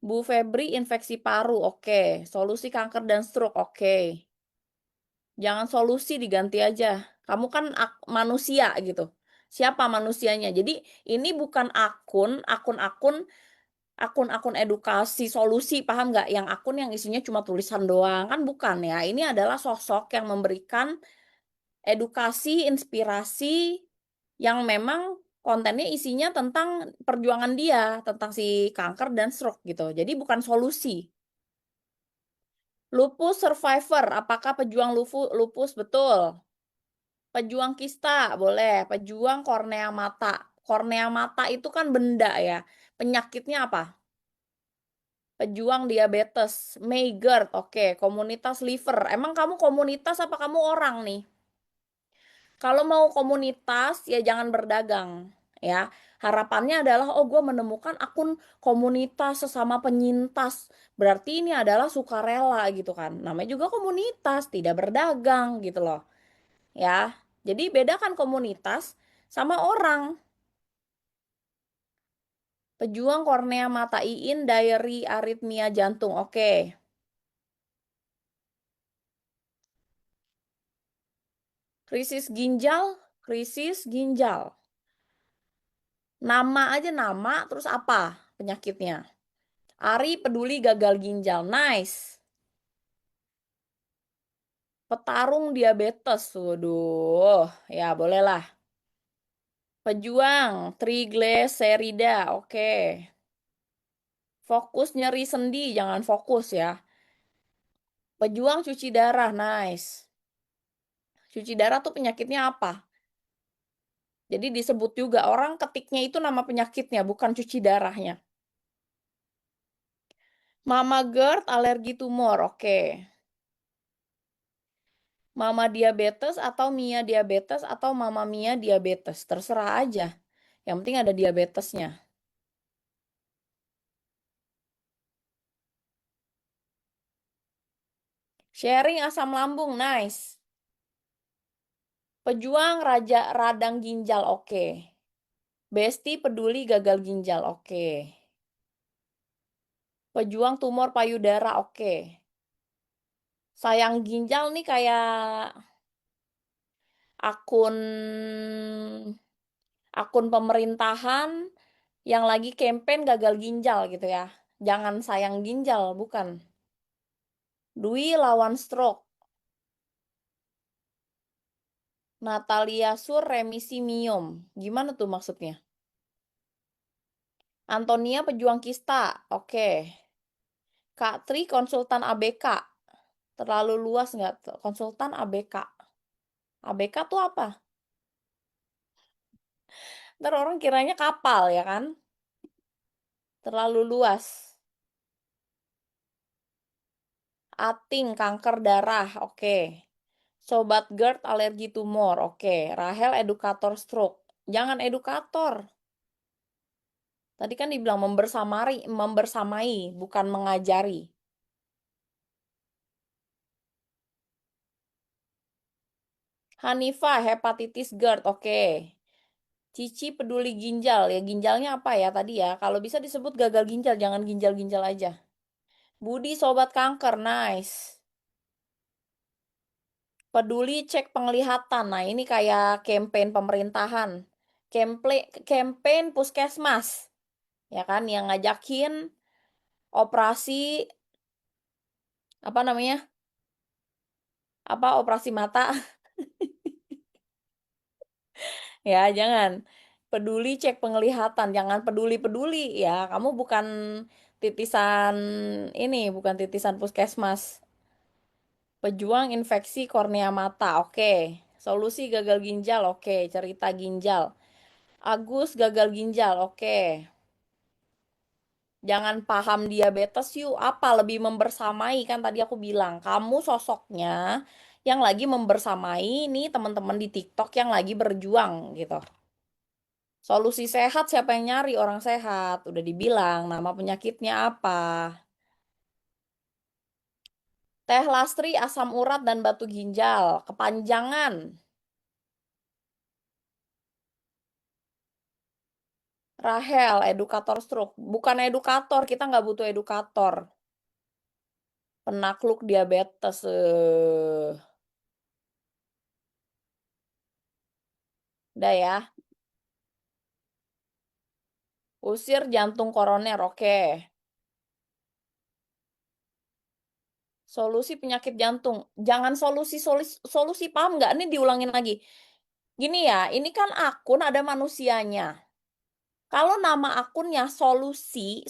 Bu Febri infeksi paru, oke. Solusi kanker dan stroke, oke. Jangan solusi diganti aja. Kamu kan manusia gitu. Siapa manusianya? Jadi ini bukan akun-akun edukasi solusi, paham nggak? Yang akun yang isinya cuma tulisan doang kan bukan ya. Ini adalah sosok yang memberikan edukasi, inspirasi yang memang kontennya isinya tentang perjuangan dia, tentang si kanker dan stroke gitu. Jadi bukan solusi. Lupus survivor, apakah pejuang lupus? Betul. Pejuang kista, boleh. Pejuang kornea mata. Kornea mata itu kan benda ya. Penyakitnya apa? Pejuang diabetes. Maygurt, oke. Komunitas liver. Emang kamu komunitas apa kamu orang nih? Kalau mau komunitas ya jangan berdagang ya. Harapannya adalah oh gue menemukan akun komunitas sesama penyintas. Berarti ini adalah sukarela gitu kan. Namanya juga komunitas, tidak berdagang gitu loh. Ya. Jadi bedakan komunitas sama orang. Pejuang kornea mata Iin diary aritmia jantung. Oke. Krisis ginjal, krisis ginjal. Nama aja nama, terus apa penyakitnya? Ari peduli gagal ginjal. Nice. Petarung diabetes. Waduh, ya bolehlah. Pejuang trigliserida. Oke. Fokus nyeri sendi, jangan fokus ya. Pejuang cuci darah. Nice. Cuci darah tuh penyakitnya apa? Jadi disebut juga orang ketiknya itu nama penyakitnya, bukan cuci darahnya. Mama GERD alergi tumor. Oke. Mama diabetes atau Mia diabetes atau Mama Mia diabetes. Terserah aja. Yang penting ada diabetesnya. Sharing asam lambung, nice. Pejuang raja radang ginjal, oke. Besti peduli gagal ginjal, oke. Pejuang tumor payudara, oke. Sayang ginjal nih kayak akun akun pemerintahan yang lagi campaign gagal ginjal gitu ya. Jangan sayang ginjal, bukan. Dwi lawan stroke. Natalia Sur remisi miom. Gimana tuh maksudnya? Antonia pejuang kista. Oke. Kak Tri konsultan ABK. Terlalu luas nggak tuh? Konsultan ABK. ABK tuh apa? Ntar orang kiranya kapal ya kan? Terlalu luas. Ating kanker darah. Oke. Sobat GERD alergi tumor. Oke. Rahel edukator stroke. Jangan edukator. Tadi kan dibilang membersamai, bukan mengajari. Hanifah, hepatitis GERD, oke. Cici peduli ginjal, ya ginjalnya apa ya tadi ya? Kalau bisa disebut gagal ginjal, jangan ginjal-ginjal aja. Budi sobat kanker, nice. Peduli cek penglihatan, nah ini kayak campaign pemerintahan. Campaign puskesmas, ya kan? Yang ngajakin operasi, apa namanya? Apa operasi mata? Ya, jangan. Peduli cek penglihatan, jangan peduli-peduli ya. Kamu bukan titisan ini, bukan titisan puskesmas. Pejuang infeksi kornea mata, oke. Solusi gagal ginjal, oke. Cerita ginjal. Agus gagal ginjal, oke. Jangan paham diabetes yuk. Apa lebih membersamai kan tadi aku bilang. Kamu sosoknya yang lagi membersamai nih teman-teman di TikTok yang lagi berjuang gitu. Solusi sehat siapa yang nyari orang sehat? Udah dibilang nama penyakitnya apa. Teh Lastri asam urat dan batu ginjal. Kepanjangan. Rahel edukator stroke. Bukan edukator, kita nggak butuh edukator. Penakluk diabetes. Udah ya. Usir jantung koroner. Oke. Solusi penyakit jantung. Jangan solusi paham nggak? Ini diulangin lagi. Gini ya, ini kan akun ada manusianya. Kalau nama akunnya solusi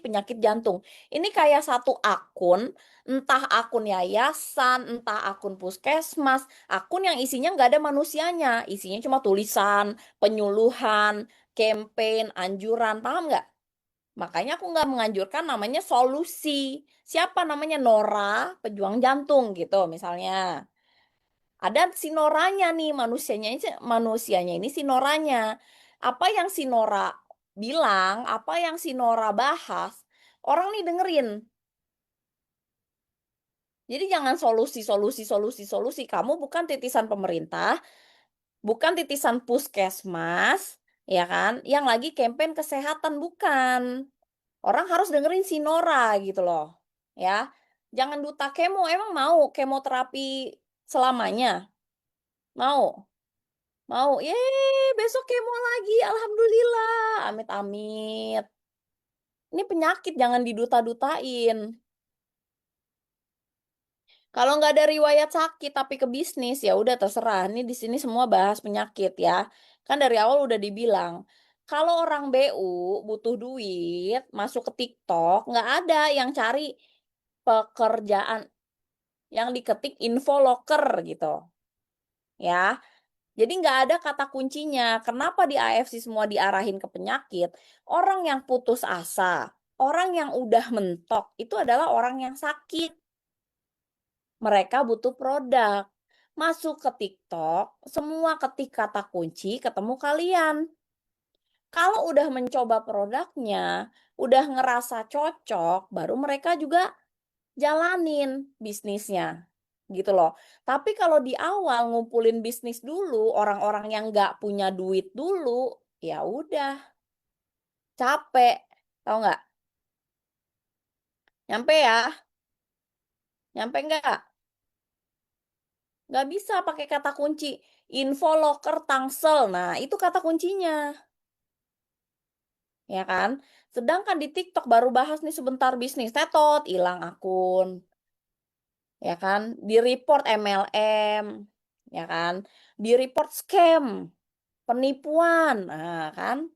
penyakit jantung. Ini kayak satu akun, entah akun yayasan, entah akun puskesmas, akun yang isinya nggak ada manusianya, isinya cuma tulisan, penyuluhan, campaign, anjuran, paham nggak? Makanya aku nggak menganjurkan namanya solusi. Siapa namanya Nora, pejuang jantung gitu misalnya. Ada si Noranya nih, manusianya ini si Noranya. Apa yang si Nora bilang, apa yang si Nora bahas, orang nih dengerin. Jadi jangan solusi. Kamu bukan titisan pemerintah, bukan titisan puskesmas, ya kan? Yang lagi campaign kesehatan bukan. Orang harus dengerin si Nora gitu loh. Ya. Jangan duta kemo, emang mau kemoterapi selamanya? Mau? Mau? Besok kemo lagi. Alhamdulillah. Amit-amit. Ini penyakit, jangan diduta-dutain. Kalau nggak ada riwayat sakit tapi ke bisnis, ya udah terserah. Ini di sini semua bahas penyakit ya. Kan dari awal udah dibilang, kalau orang BU butuh duit, masuk ke TikTok, nggak ada yang cari pekerjaan yang diketik info loker gitu. Ya, jadi nggak ada kata kuncinya. Kenapa di AFC semua diarahin ke penyakit? Orang yang putus asa, orang yang udah mentok, itu adalah orang yang sakit. Mereka butuh produk. Masuk ke TikTok, semua ketik kata kunci, ketemu kalian. Kalau udah mencoba produknya, udah ngerasa cocok, baru mereka juga jalanin bisnisnya. Gitu loh. Tapi kalau di awal ngumpulin bisnis dulu, orang-orang yang nggak punya duit dulu, ya udah, capek. Tahu nggak? Nyampe ya? Nyampe nggak? Nggak bisa pakai kata kunci. Info loker Tangsel. Nah, itu kata kuncinya. Ya kan? Sedangkan di TikTok baru bahas nih sebentar bisnis. Tetot, hilang akun. Ya kan? Di report MLM. Ya kan? Di report scam. Penipuan. Nah, kan?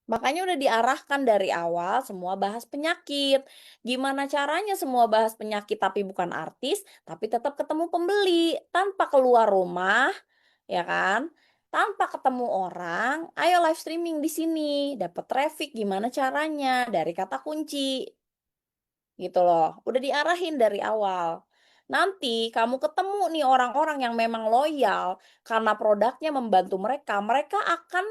Makanya udah diarahkan dari awal semua bahas penyakit. Gimana caranya semua bahas penyakit tapi bukan artis, tapi tetap ketemu pembeli tanpa keluar rumah, ya kan? Tanpa ketemu orang, ayo live streaming di sini, dapat traffic gimana caranya dari kata kunci, gitu loh. Udah diarahin dari awal. Nanti kamu ketemu nih orang-orang yang memang loyal karena produknya membantu mereka, mereka akan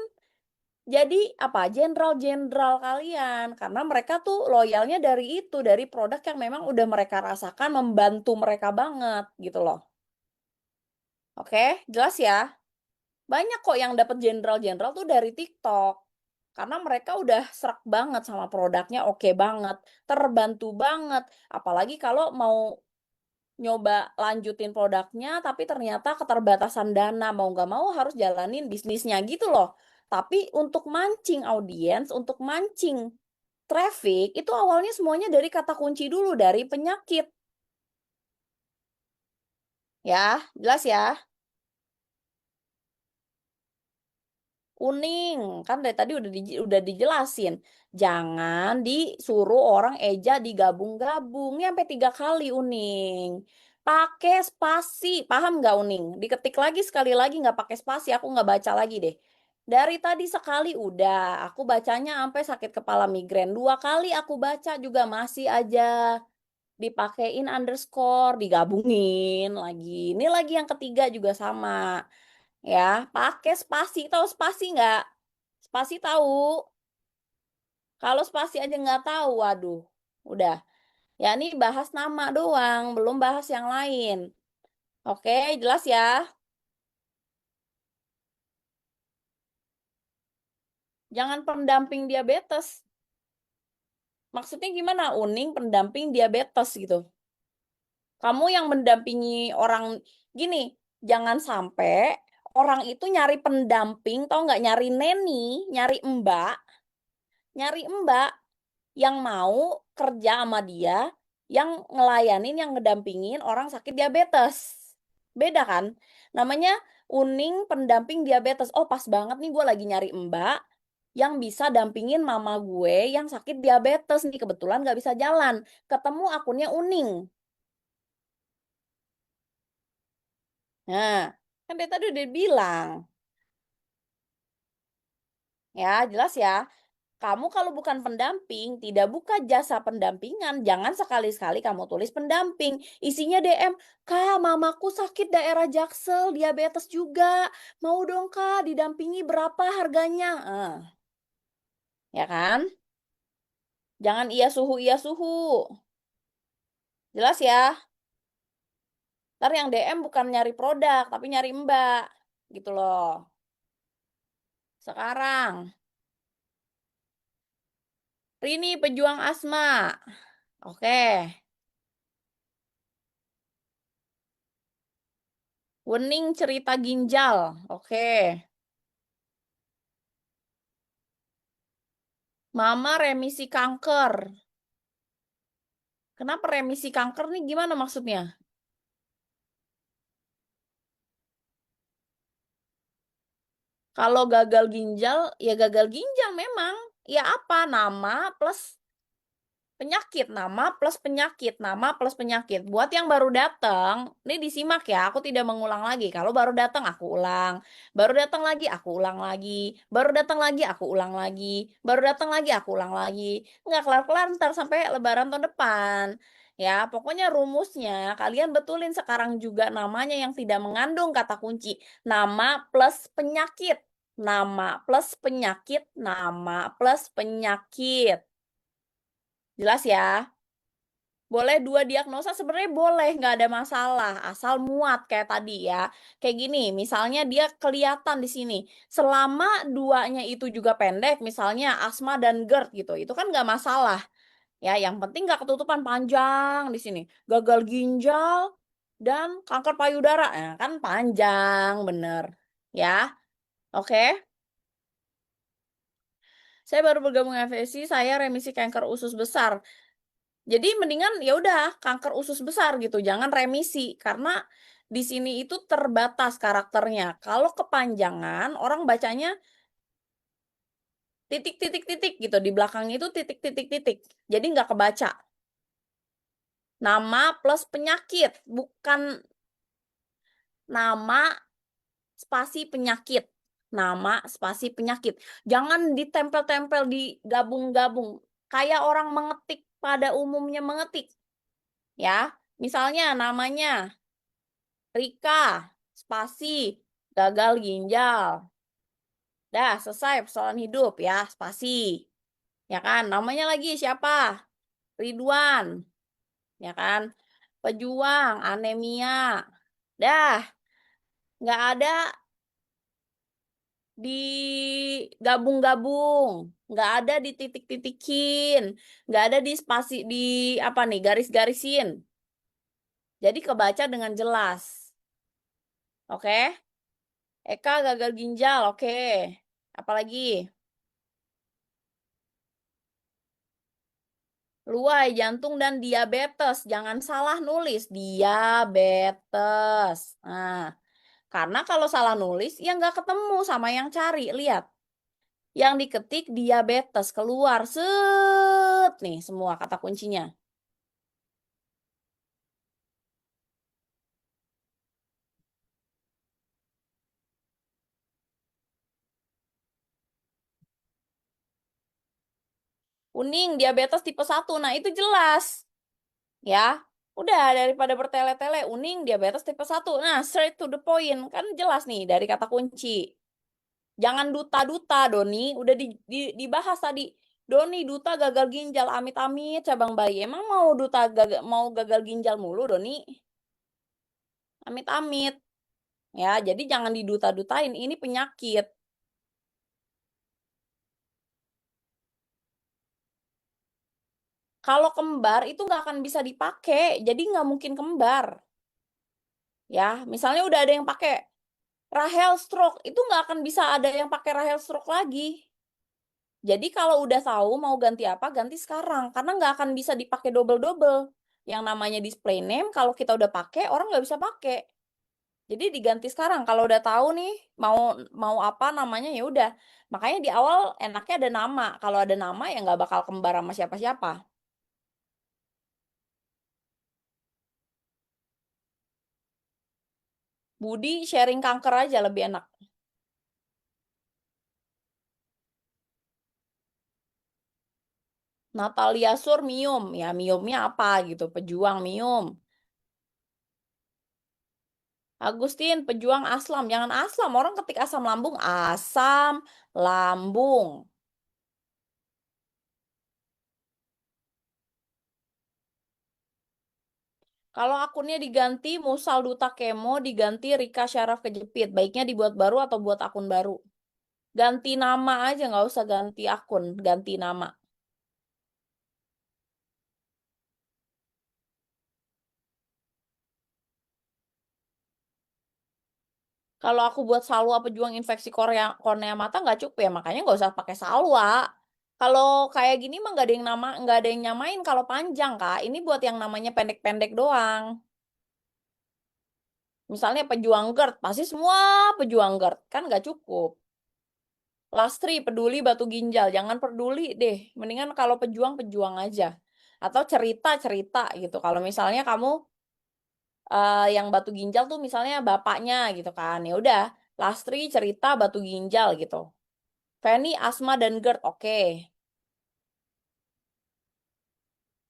jadi apa jenderal-jenderal kalian karena mereka tuh loyalnya dari itu dari produk yang memang udah mereka rasakan membantu mereka banget gitu loh. Oke, jelas ya. Banyak kok yang dapat jenderal-jenderal tuh dari TikTok. Karena mereka udah serak banget sama produknya, oke banget, terbantu banget. Apalagi kalau mau nyoba lanjutin produknya tapi ternyata keterbatasan dana, mau nggak mau harus jalanin bisnisnya gitu loh. Tapi untuk mancing audiens, untuk mancing traffic, itu awalnya semuanya dari kata kunci dulu, dari penyakit. Ya, jelas ya. Kuning, kan dari tadi udah dijelasin. Jangan disuruh orang eja digabung-gabung. Ini sampai 3 kali uning. Pakai spasi, paham nggak uning? Diketik lagi sekali lagi nggak pakai spasi, aku nggak baca lagi deh. Dari tadi sekali udah, aku bacanya sampai sakit kepala migrain. 2 kali aku baca juga masih aja dipakein underscore, digabungin lagi. Ini lagi yang ketiga juga sama. Ya, pakai spasi. Tahu spasi nggak? Spasi tahu. Kalau spasi aja nggak tahu, waduh. Udah. Ya, ini bahas nama doang, belum bahas yang lain. Oke, jelas ya. Jangan pendamping diabetes. Maksudnya gimana? Uning pendamping diabetes gitu. Kamu yang mendampingi orang gini, jangan sampai orang itu nyari pendamping, tau nggak nyari neni, nyari mbak yang mau kerja sama dia, yang ngelayanin, yang ngedampingin orang sakit diabetes. Beda kan? Namanya Uning pendamping diabetes. Oh, pas banget nih gue lagi nyari mbak yang bisa dampingin mama gue yang sakit diabetes nih. Kebetulan gak bisa jalan. Ketemu akunnya Uning. Nah, kan dia tadi udah bilang. Ya, jelas ya. Kamu kalau bukan pendamping, tidak buka jasa pendampingan, jangan sekali-sekali kamu tulis pendamping. Isinya DM, Kak, mamaku sakit daerah Jaksel, diabetes juga. Mau dong, Kak, didampingi berapa harganya? Ya kan? Jangan iya suhu. Jelas ya? Ntar yang DM bukan nyari produk, tapi nyari mbak. Gitu loh. Sekarang, Rini pejuang asma. Oke. Wening cerita ginjal. Oke. Mama remisi kanker. Kenapa remisi kanker nih? Gimana maksudnya? Kalau gagal ginjal, ya gagal ginjal memang. Ya apa? Nama plus penyakit, nama plus penyakit, nama plus penyakit. Buat yang baru datang, ini disimak ya, aku tidak mengulang lagi. Kalau baru datang, aku ulang. Baru datang lagi, aku ulang lagi. Baru datang lagi, aku ulang lagi. Baru datang lagi, aku ulang lagi. Nggak kelar-kelar ntar sampai Lebaran tahun depan. Ya, pokoknya rumusnya kalian betulin sekarang juga namanya yang tidak mengandung kata kunci. Nama plus penyakit. Nama plus penyakit, nama plus penyakit. Jelas ya? Boleh dua diagnosa sebenarnya boleh, nggak ada masalah, asal muat kayak tadi ya. Kayak gini, misalnya dia kelihatan di sini. Selama duanya itu juga pendek, misalnya asma dan GERD gitu, itu kan nggak masalah. Ya, yang penting nggak ketutupan panjang di sini. Gagal ginjal dan kanker payudara, nah, kan panjang, bener. Ya, oke. Saya baru bergabung FSI, saya remisi kanker usus besar. Jadi mendingan ya udah kanker usus besar gitu, jangan remisi karena di sini itu terbatas karakternya. Kalau kepanjangan orang bacanya titik titik titik gitu di belakangnya itu titik titik titik. Jadi nggak kebaca. Nama plus penyakit, bukan nama spasi penyakit. Nama spasi penyakit. Jangan ditempel-tempel digabung-gabung. Kayak orang mengetik pada umumnya mengetik, ya. Misalnya namanya Rika, spasi, gagal ginjal. Dah, selesai persoalan hidup ya, spasi. Ya kan? Namanya lagi siapa? Ridwan. Ya kan? Pejuang, anemia. Dah, nggak ada digabung-gabung. Nggak ada dititik-titikin. Nggak ada di spasi, di apa nih, garis-garisin. Jadi kebaca dengan jelas. Oke? Eka gagal ginjal, oke. Apalagi? Luai, jantung, dan diabetes. Jangan salah nulis. Diabetes. Nah, karena kalau salah nulis, ya nggak ketemu sama yang cari. Lihat. Yang diketik diabetes. Keluar. Set. Nih, semua kata kuncinya. Kuning, diabetes tipe 1. Nah, itu jelas. Ya. Udah, daripada bertele-tele. Uning, diabetes tipe 1. Nah, straight to the point. Kan jelas nih dari kata kunci. Jangan duta-duta, Doni. Udah dibahas tadi. Doni, duta gagal ginjal. Amit-amit, cabang bayi. Emang mau duta gagal, mau gagal ginjal mulu, Doni? Amit-amit. Ya, jadi jangan diduta-dutain. Ini penyakit. Kalau kembar itu nggak akan bisa dipakai. Jadi nggak mungkin kembar. Ya, misalnya udah ada yang pakai Rahel stroke. Itu nggak akan bisa ada yang pakai Rahel stroke lagi. Jadi kalau udah tahu mau ganti apa, ganti sekarang. Karena nggak akan bisa dipakai double-double. Yang namanya display name, kalau kita udah pakai, orang nggak bisa pakai. Jadi diganti sekarang. Kalau udah tahu nih mau mau apa namanya ya udah. Makanya di awal enaknya ada nama. Kalau ada nama ya nggak bakal kembar sama siapa-siapa. Budi sharing kanker aja lebih enak. Natalia Sur Mium. Ya Miumnya apa gitu. Pejuang Mium. Agustin pejuang Aslam. Jangan Aslam. Orang ketik asam lambung. Asam lambung. Kalau akunnya diganti Musal Duta Kemo diganti Rika Syaraf Kejepit. Baiknya dibuat baru atau buat akun baru. Ganti nama aja, nggak usah ganti akun, ganti nama. Kalau aku buat salwa pejuang infeksi kornea mata nggak cukup ya, makanya nggak usah pakai salwa. Kalau kayak gini mah nggak ada yang nama, nggak ada yang nyamain kalau panjang kak. Ini buat yang namanya pendek-pendek doang. Misalnya pejuang GERD, pasti semua pejuang GERD kan nggak cukup. Lastri peduli batu ginjal, jangan peduli deh. Mendingan kalau pejuang pejuang aja. Atau cerita-cerita gitu. Kalau misalnya kamu yang batu ginjal tuh misalnya bapaknya gitu kan. Ya udah, Lastri cerita batu ginjal gitu. Fanny asma dan GERD, oke.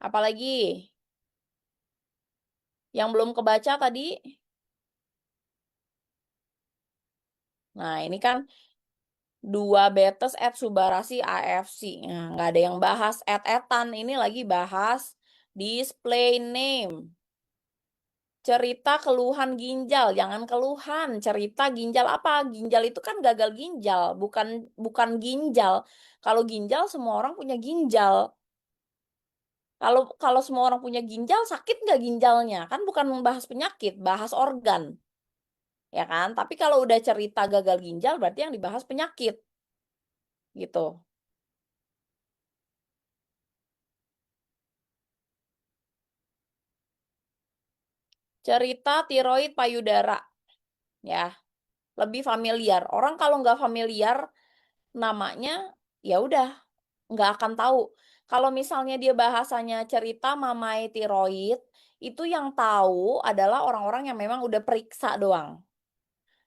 Apalagi yang belum kebaca tadi. Nah, ini kan dua betes at Subarasi AFC. Nah, nggak ada yang bahas etan. Ini lagi bahas display name. Cerita keluhan ginjal, jangan keluhan. Cerita ginjal apa? Ginjal itu kan gagal ginjal, bukan bukan ginjal. Kalau ginjal semua orang punya ginjal. Kalau kalau semua orang punya ginjal, sakit nggak ginjalnya? Kan bukan membahas penyakit, bahas organ, ya kan? Tapi kalau udah cerita gagal ginjal, berarti yang dibahas penyakit, gitu. Cerita tiroid payudara, ya, lebih familiar. Orang kalau nggak familiar namanya, ya udah nggak akan tahu. Kalau misalnya dia bahasanya cerita mamai tiroid, itu yang tahu adalah orang-orang yang memang udah periksa doang.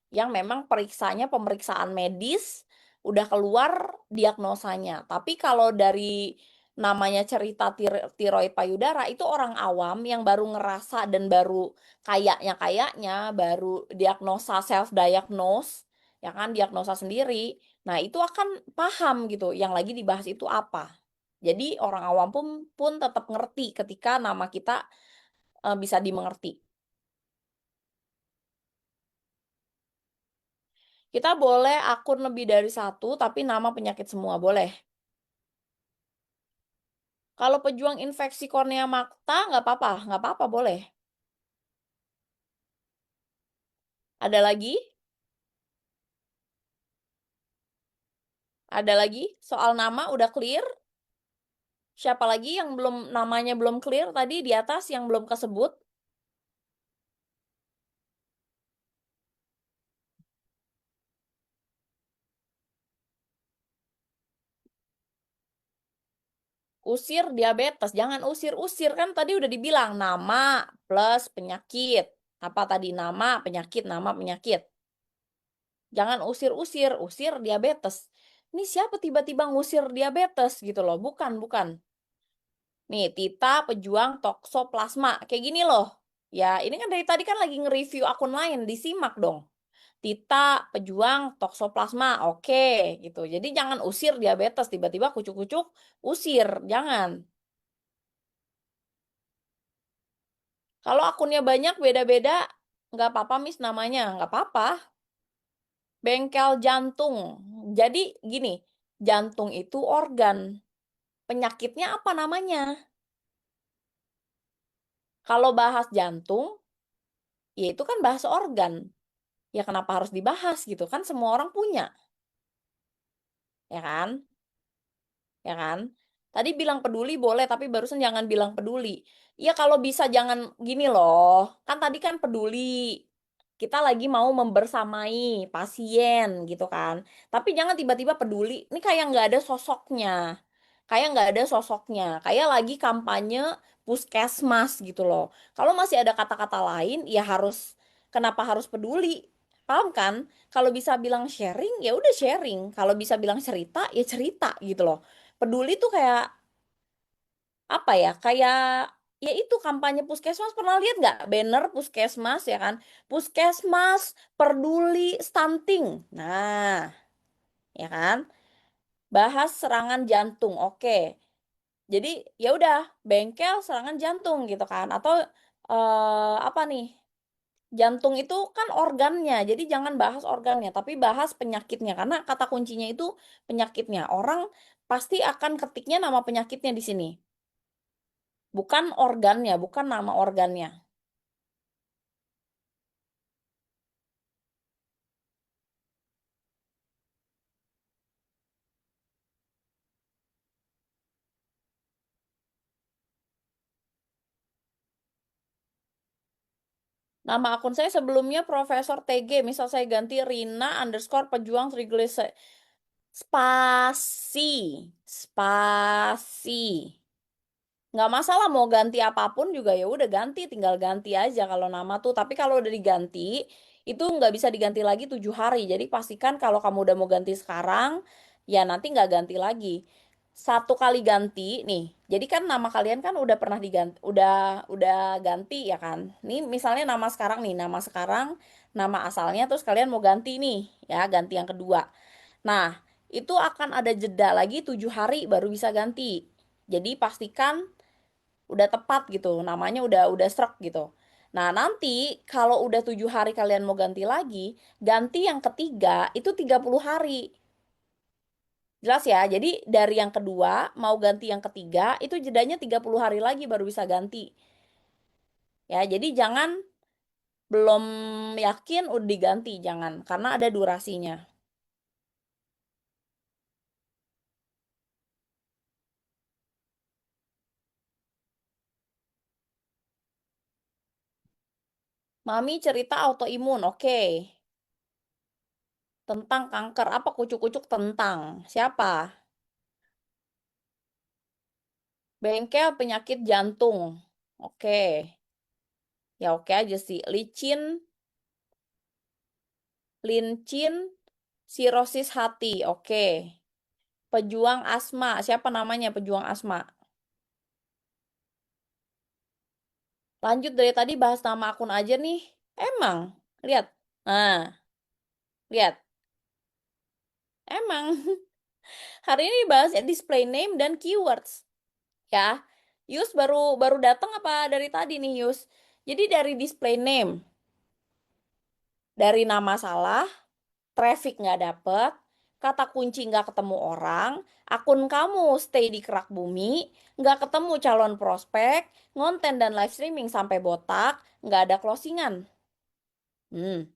Yang memang periksanya pemeriksaan medis, udah keluar diagnosanya. Tapi kalau dari namanya cerita tiroid payudara, itu orang awam yang baru ngerasa dan baru kayaknya baru diagnosa self diagnose, ya kan, diagnosa sendiri. Nah, itu akan paham gitu yang lagi dibahas itu apa. Jadi orang awam pun tetap ngerti ketika nama kita bisa dimengerti. Kita boleh akun lebih dari satu, tapi nama penyakit semua boleh. Kalau pejuang infeksi kornea mata nggak apa-apa boleh. Ada lagi? Ada lagi? Soal nama udah clear? Siapa lagi yang belum namanya belum clear tadi di atas yang belum kesebut? Usir diabetes, jangan usir-usir kan tadi udah dibilang nama plus penyakit. Apa tadi nama penyakit. Jangan usir-usir, usir diabetes. Ini siapa tiba-tiba ngusir diabetes gitu loh? Bukan, bukan. Nih, Tita pejuang toksoplasma. Kayak gini loh. Ya, ini kan dari tadi kan lagi nge-review akun lain, disimak dong. Tita pejuang toksoplasma, oke gitu. Jadi jangan usir diabetes, tiba-tiba kucuk-kucuk, usir, jangan. Kalau akunnya banyak beda-beda, nggak apa-apa Miss namanya, nggak apa-apa. Bengkel jantung. Jadi gini, jantung itu organ. Penyakitnya apa namanya? Kalau bahas jantung, ya itu kan bahas organ. Ya kenapa harus dibahas gitu kan semua orang punya, ya kan? Ya kan? Tadi bilang peduli boleh, tapi barusan jangan bilang peduli. Ya kalau bisa jangan gini loh. Kan tadi kan peduli. kita lagi mau membersamai pasien gitu kan. Tapi jangan tiba-tiba peduli. Ini kayak nggak ada sosoknya. Kayak nggak ada sosoknya. Kayak lagi kampanye puskesmas gitu loh. Kalau masih ada kata-kata lain, ya harus kenapa harus peduli? Paham kan? Kalau bisa bilang sharing, ya udah sharing. Kalau bisa bilang cerita, ya cerita gitu loh. Peduli tuh kayak apa ya? Kayak ya itu kampanye puskesmas, pernah lihat nggak banner puskesmas ya kan? Puskesmas peduli stunting. Nah, ya kan? Bahas serangan jantung. Oke. Jadi ya udah bengkel serangan jantung gitu kan? Atau apa nih? Jantung itu kan organnya, jadi jangan bahas organnya, tapi bahas penyakitnya karena kata kuncinya itu penyakitnya. Orang pasti akan ketiknya nama penyakitnya di sini, bukan organnya, bukan nama organnya. Nama akun saya sebelumnya Profesor TG, misal saya ganti Rina underscore pejuang triglyceride. Spasi, spasi. Nggak masalah mau ganti apapun juga ya udah ganti, tinggal ganti aja kalau nama tuh. Tapi kalau udah diganti itu nggak bisa diganti lagi 7 hari. Jadi pastikan kalau kamu udah mau ganti sekarang ya nanti nggak ganti lagi. Satu kali ganti nih. Jadi kan nama kalian kan udah pernah diganti, udah ganti ya kan. Nih misalnya nama sekarang nih, nama sekarang, nama asalnya terus kalian mau ganti nih ya, ganti yang kedua. Nah, itu akan ada jeda lagi 7 hari baru bisa ganti. Jadi pastikan udah tepat gitu, namanya udah serak gitu. Nah, nanti kalau udah 7 hari kalian mau ganti lagi, ganti yang ketiga itu 30 hari. Jelas ya, jadi dari yang kedua mau ganti yang ketiga itu jedanya 30 hari lagi baru bisa ganti. Ya, jadi jangan belum yakin udah diganti, jangan, karena ada durasinya. Mami cerita autoimun, oke. Tentang kanker, apa kucuk-kucuk tentang? Siapa? Bengkel penyakit jantung. Oke. Ya oke aja sih. Lincin, sirosis hati. Oke. Pejuang asma. Siapa namanya pejuang asma? Lanjut dari tadi bahas nama akun aja nih. Emang. Lihat. Nah, lihat. Emang. Hari ini bahas ya display name dan keywords. Ya. Yus baru baru datang apa dari tadi nih Yus? Jadi dari display name, dari nama salah, traffic nggak dapet, kata kunci nggak ketemu orang, akun kamu stay di kerak bumi, nggak ketemu calon prospek, ngonten dan live streaming sampai botak, nggak ada closingan. Hmm,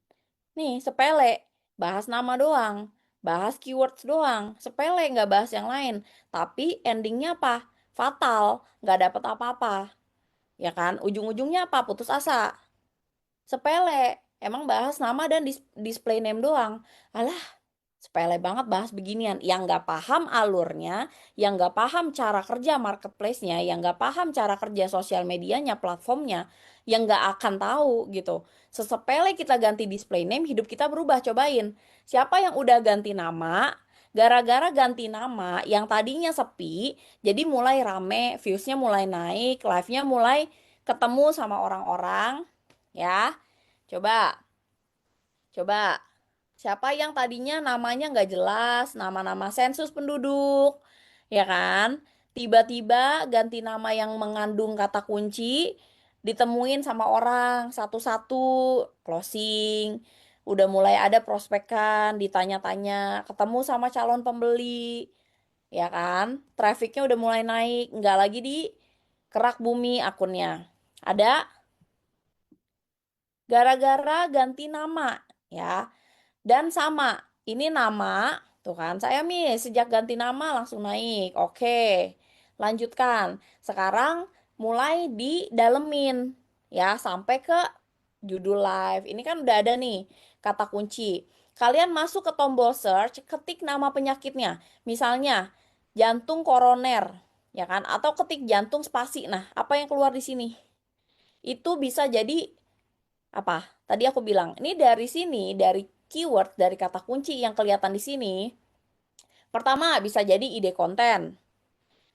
nih sepele, bahas nama doang, bahas keywords doang, sepele nggak bahas yang lain. Tapi endingnya apa? Fatal, nggak dapet apa-apa. Ya kan? Ujung-ujungnya apa? Putus asa. Sepele. Emang bahas nama dan display name doang. Alah, sepele banget bahas beginian. Yang nggak paham alurnya, yang nggak paham cara kerja marketplace-nya, yang nggak paham cara kerja sosial medianya, platformnya, yang nggak akan tahu gitu. Sesepele kita ganti display name, hidup kita berubah. Cobain. Siapa yang udah ganti nama, gara-gara ganti nama, yang tadinya sepi, jadi mulai rame, views-nya mulai naik, live-nya mulai ketemu sama orang-orang, ya. Coba, coba. Siapa yang tadinya namanya nggak jelas, nama-nama sensus penduduk, ya kan? Tiba-tiba ganti nama yang mengandung kata kunci, ditemuin sama orang satu-satu, closing, udah mulai ada prospekan, ditanya-tanya, ketemu sama calon pembeli, ya kan? Trafficnya udah mulai naik, nggak lagi di kerak bumi akunnya. Ada gara-gara ganti nama, ya. Dan sama, ini nama, tuh kan, saya sejak ganti nama langsung naik. Oke, lanjutkan. Sekarang mulai didalemin, ya, sampai ke judul live. Ini kan udah ada nih kata kunci. Kalian masuk ke tombol search, ketik nama penyakitnya. Misalnya jantung koroner, ya kan? Atau ketik jantung spasi. Nah, apa yang keluar di sini? Itu bisa jadi apa? Tadi aku bilang, ini dari sini, dari keyword, dari kata kunci yang kelihatan di sini. Pertama, bisa jadi ide konten.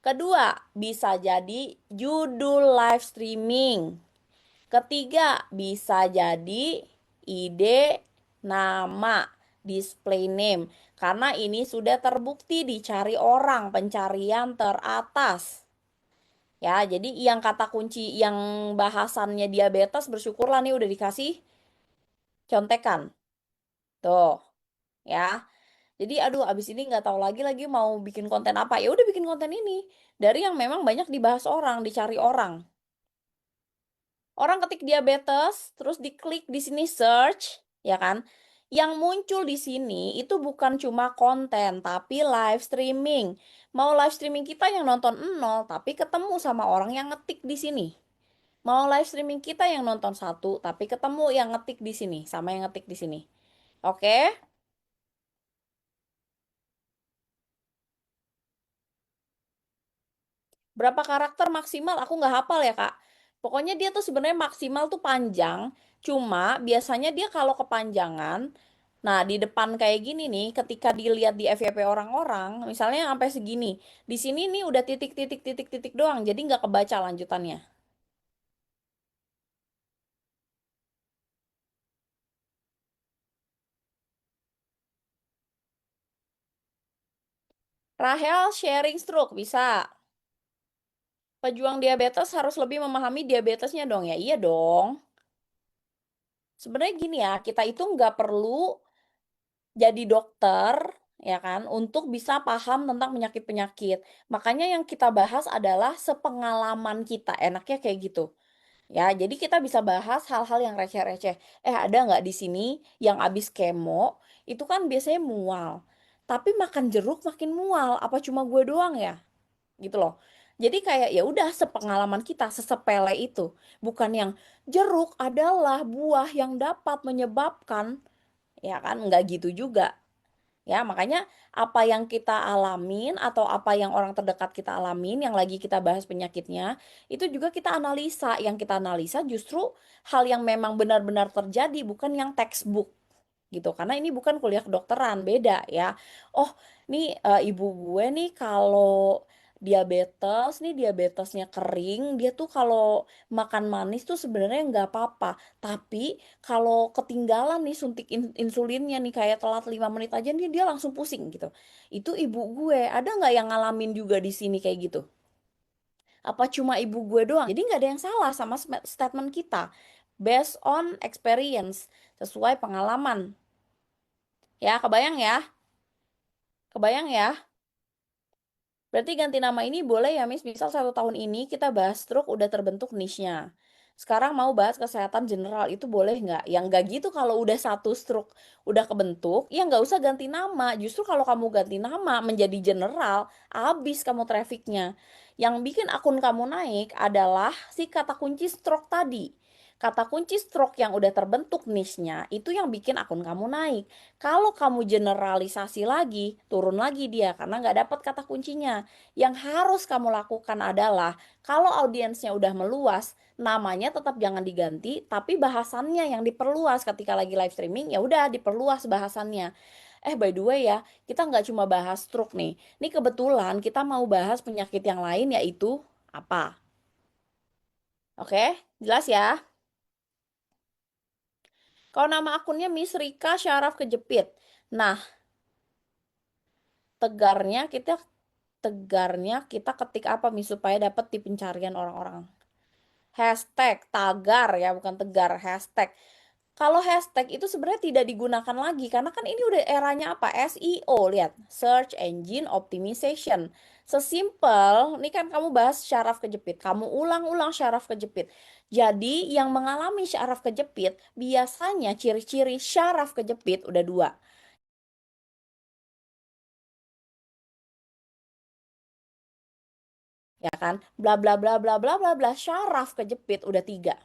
Kedua, bisa jadi judul live streaming. Ketiga, bisa jadi ide nama, display name. Karena ini sudah terbukti dicari orang, pencarian teratas. Ya, jadi yang kata kunci yang bahasannya diabetes, bersyukurlah nih udah dikasih contekan. Tuh, ya. Jadi aduh abis ini nggak tahu lagi mau bikin konten apa. Ya udah bikin konten ini dari yang memang banyak dibahas orang, dicari orang. Orang ketik diabetes, terus diklik di sini search, ya kan? Yang muncul di sini itu bukan cuma konten, tapi live streaming. Mau live streaming kita yang nonton nol, tapi ketemu sama orang yang ngetik di sini. Mau live streaming kita yang nonton satu, tapi ketemu yang ngetik di sini, sama yang ngetik di sini. Oke? Berapa karakter maksimal? Aku nggak hafal ya, Kak. Pokoknya dia tuh sebenarnya maksimal tuh panjang. Cuma biasanya dia kalau kepanjangan, nah di depan kayak gini nih, ketika dilihat di FYP orang-orang, misalnya sampai segini. Di sini nih udah titik-titik doang, jadi nggak kebaca lanjutannya. Rahel sharing stroke, bisa. Pejuang diabetes harus lebih memahami diabetesnya dong ya. Iya dong. Sebenarnya gini ya, kita itu nggak perlu jadi dokter ya kan untuk bisa paham tentang penyakit-penyakit. Makanya yang kita bahas adalah sepengalaman kita. Enaknya kayak gitu. Ya, jadi kita bisa bahas hal-hal yang receh-receh. Ada nggak di sini yang abis kemo itu kan biasanya mual. Tapi makan jeruk makin mual. Apa cuma gue doang ya? Gitu loh. Jadi kayak ya udah sepengalaman kita sesepele itu. Bukan yang jeruk adalah buah yang dapat menyebabkan, ya kan nggak gitu juga. Ya, makanya apa yang kita alamin atau apa yang orang terdekat kita alamin yang lagi kita bahas penyakitnya, itu juga kita analisa. Yang kita analisa justru hal yang memang benar-benar terjadi, bukan yang textbook gitu. Karena ini bukan kuliah kedokteran, beda ya. Oh, nih ibu gue nih kalau diabetes nih diabetesnya kering, dia tuh kalau makan manis tuh sebenarnya nggak apa-apa. Tapi kalau ketinggalan nih suntik insulinnya nih kayak telat 5 menit aja nih dia langsung pusing gitu. Itu ibu gue, ada nggak yang ngalamin juga di sini kayak gitu? Apa cuma ibu gue doang? Jadi nggak ada yang salah sama statement kita. Based on experience, sesuai pengalaman. Ya, kebayang ya? Kebayang ya? Berarti ganti nama ini boleh ya, Miss? Misal 1 tahun ini kita bahas stroke udah terbentuk niche-nya. Sekarang mau bahas kesehatan general, itu boleh nggak? Yang nggak gitu kalau udah satu stroke udah kebentuk, ya nggak usah ganti nama. Justru kalau kamu ganti nama menjadi general, habis kamu trafficnya. Yang bikin akun kamu naik adalah si kata kunci stroke tadi. Kata kunci stroke yang udah terbentuk niche-nya, itu yang bikin akun kamu naik. Kalau kamu generalisasi lagi, turun lagi dia karena nggak dapat kata kuncinya. Yang harus kamu lakukan adalah kalau audiensnya udah meluas, namanya tetap jangan diganti, tapi bahasannya yang diperluas ketika lagi live streaming ya udah diperluas bahasannya. By the way ya, kita nggak cuma bahas stroke nih. Ini kebetulan kita mau bahas penyakit yang lain yaitu apa? Oke, jelas ya. Kalau nama akunnya Miss Rika Syaraf Kejepit. Nah, tegarnya kita tegarnya kita ketik apa nih supaya dapat di pencarian orang-orang. Hashtag tagar ya, bukan tegar, hashtag. Kalau hashtag itu sebenarnya tidak digunakan lagi karena kan ini udah eranya apa? SEO, lihat, search engine optimization. Sesimpel, ini kan kamu bahas syaraf kejepit, kamu ulang-ulang syaraf kejepit. Jadi yang mengalami syaraf kejepit biasanya ciri-ciri syaraf kejepit udah dua, ya kan? Bla bla bla bla bla bla bla syaraf kejepit udah tiga.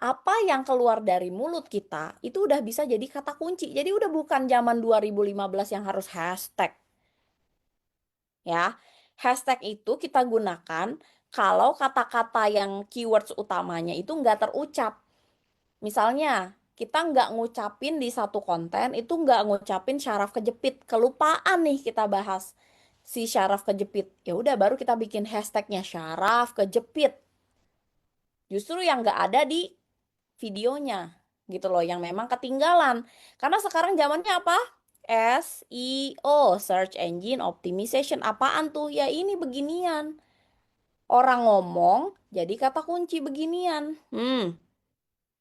apa yang keluar dari mulut kita itu udah bisa jadi kata kunci. Jadi udah bukan zaman 2015 yang harus hashtag ya. Hashtag itu kita gunakan kalau kata-kata yang keywords utamanya itu nggak terucap. Misalnya, kita nggak ngucapin di satu konten, itu nggak ngucapin syaraf kejepit. Kelupaan nih kita bahas si syaraf kejepit. Ya udah baru kita bikin hashtagnya syaraf kejepit. Justru yang nggak ada di videonya gitu loh, yang memang ketinggalan. Karena sekarang zamannya apa? SEO, Search Engine Optimization. Apaan tuh? Ya ini beginian. Orang ngomong jadi kata kunci beginian.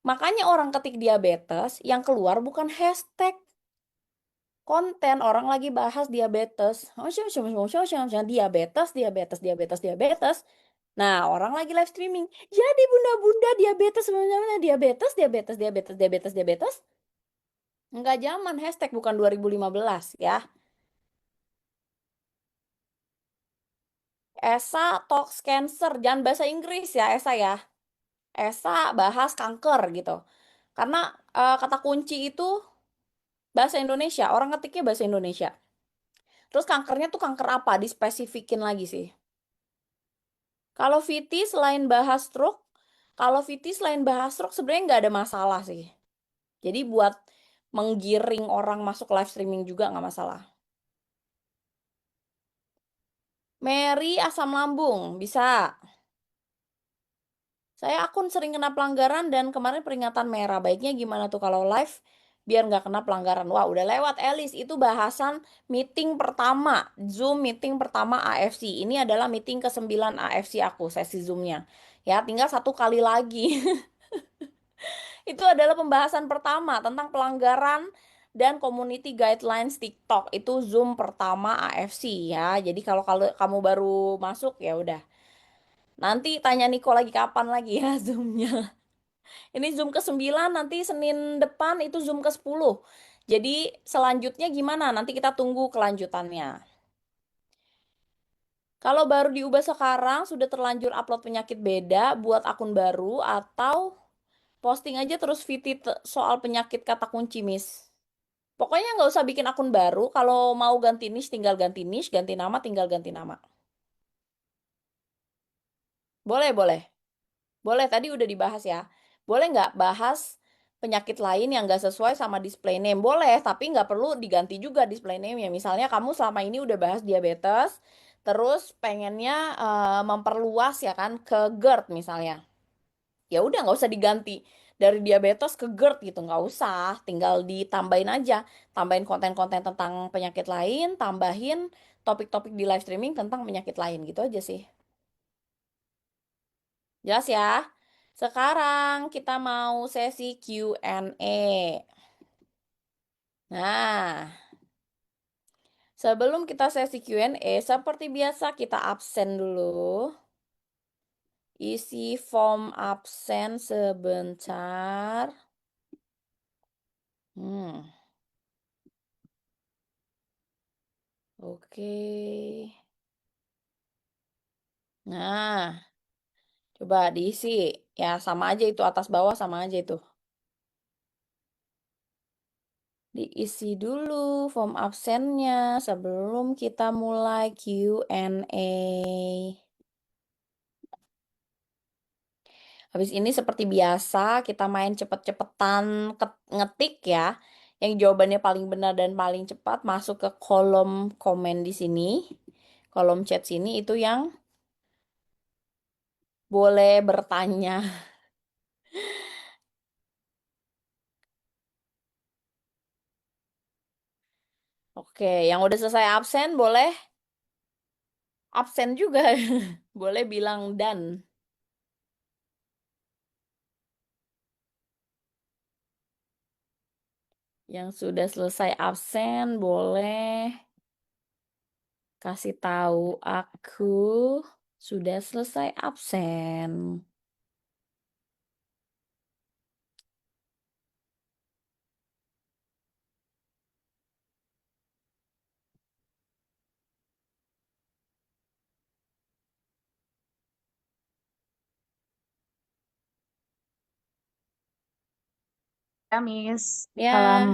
Makanya orang ketik diabetes yang keluar bukan hashtag konten orang lagi bahas diabetes. Diabetes, diabetes, diabetes, diabetes. Nah, orang lagi live streaming. Jadi bunda-bunda diabetes sebenarnya diabetes, diabetes, diabetes, diabetes, diabetes. Enggak zaman hashtag bukan 2015 ya. Esa talks cancer, jangan bahasa Inggris ya Esa ya. Esa bahas kanker gitu. Karena kata kunci itu bahasa Indonesia, orang ketiknya bahasa Indonesia. Terus kankernya tuh kanker apa? Dispesifikin lagi sih. Kalau VT selain bahas stroke, kalau VT selain bahas stroke sebenarnya nggak ada masalah sih. Jadi buat menggiring orang masuk live streaming juga nggak masalah. Mary asam lambung bisa. Saya akun sering kena pelanggaran dan kemarin peringatan merah. Baiknya gimana tuh kalau live biar nggak kena pelanggaran? Wah, udah lewat Elis. Itu bahasan meeting pertama, Zoom meeting pertama AFC. Ini adalah meeting ke-9 AFC aku, sesi Zoom-nya. Ya, tinggal satu kali lagi. Itu adalah pembahasan pertama tentang pelanggaran dan community guidelines TikTok. Itu Zoom pertama AFC ya. Jadi kalau kalau kamu baru masuk ya udah. Nanti tanya Niko lagi kapan lagi ya Zoom-nya. Ini Zoom ke-9, nanti Senin depan itu Zoom ke-10. Jadi selanjutnya gimana? Nanti kita tunggu kelanjutannya. Kalau baru diubah sekarang, sudah terlanjur upload penyakit beda buat akun baru atau posting aja terus VT soal penyakit kata kunci, Miss. Pokoknya nggak usah bikin akun baru. Kalau mau ganti niche, tinggal ganti niche. Ganti nama, tinggal ganti nama. Boleh, boleh. Boleh, tadi udah dibahas ya. Boleh nggak bahas penyakit lain yang nggak sesuai sama display name? Boleh, tapi nggak perlu diganti juga display name ya. Misalnya kamu selama ini udah bahas diabetes, terus pengennya memperluas ya kan ke GERD misalnya. Ya udah nggak usah diganti dari diabetes ke GERD gitu, nggak usah. Tinggal ditambahin aja, tambahin konten-konten tentang penyakit lain, tambahin topik-topik di live streaming tentang penyakit lain gitu aja sih. Jelas ya? Sekarang kita mau sesi Q&A. Nah, sebelum kita sesi Q&A, seperti biasa kita absen dulu. Isi form absen sebentar. Hmm, oke. Nah, coba diisi. Ya, sama aja itu atas bawah sama aja itu. Diisi dulu form absennya sebelum kita mulai Q&A. Habis ini seperti biasa kita main cepet-cepetan ngetik ya. Yang jawabannya paling benar dan paling cepat masuk ke kolom komen di sini. Kolom chat sini itu yang boleh bertanya. Oke, yang udah selesai absen boleh absen juga. Boleh bilang dan. Yang sudah selesai absen boleh kasih tahu aku sudah selesai absen. Ya, Miss. Salam Ya,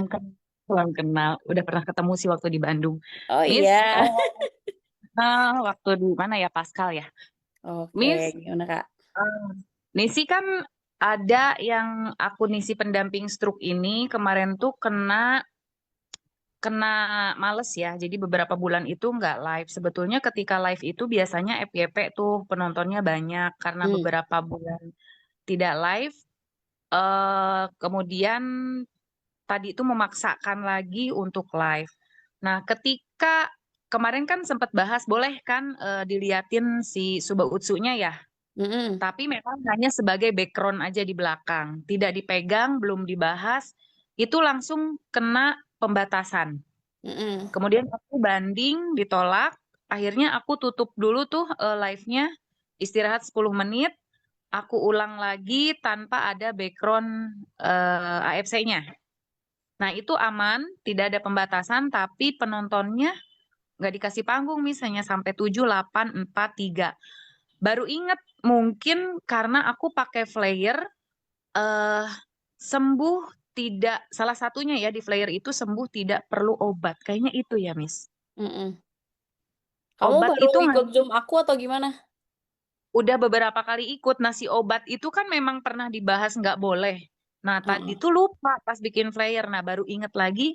salam kenal. Udah pernah ketemu sih waktu di Bandung. oh Miss, iya. waktu di mana ya, Pascal ya? Oke, Miss, gimana Kak? eh, Nisi kan ada yang aku nisi pendamping stroke ini kemarin tuh kena kena males ya. Jadi beberapa bulan itu nggak live. Sebetulnya ketika live itu biasanya FYP tuh penontonnya banyak karena Hmm, beberapa bulan tidak live. Kemudian tadi itu memaksakan lagi untuk live. Nah, ketika kemarin kan sempat bahas, boleh kan diliatin si Suba Utsunya ya, mm-mm, tapi memang hanya sebagai background aja di belakang, tidak dipegang, belum dibahas, itu langsung kena pembatasan. mm-mm, Kemudian aku banding, ditolak, akhirnya aku tutup dulu tuh live-nya, istirahat 10 menit, aku ulang lagi tanpa ada background AFC-nya. Nah, itu aman, tidak ada pembatasan, tapi penontonnya nggak dikasih panggung, misalnya sampai 7, 8, 4, 3. Baru inget, mungkin karena aku pakai flyer, eh, sembuh tidak, salah satunya ya di flyer itu sembuh tidak perlu obat. Kayaknya itu ya, Miss. mm-mm. Kamu Obat baru itu ikut Zoom aku atau gimana? udah beberapa kali ikut. Nasi obat itu kan memang pernah dibahas nggak boleh. Nah, tadi Mm-mm. tuh lupa pas bikin flyer. Nah, baru inget lagi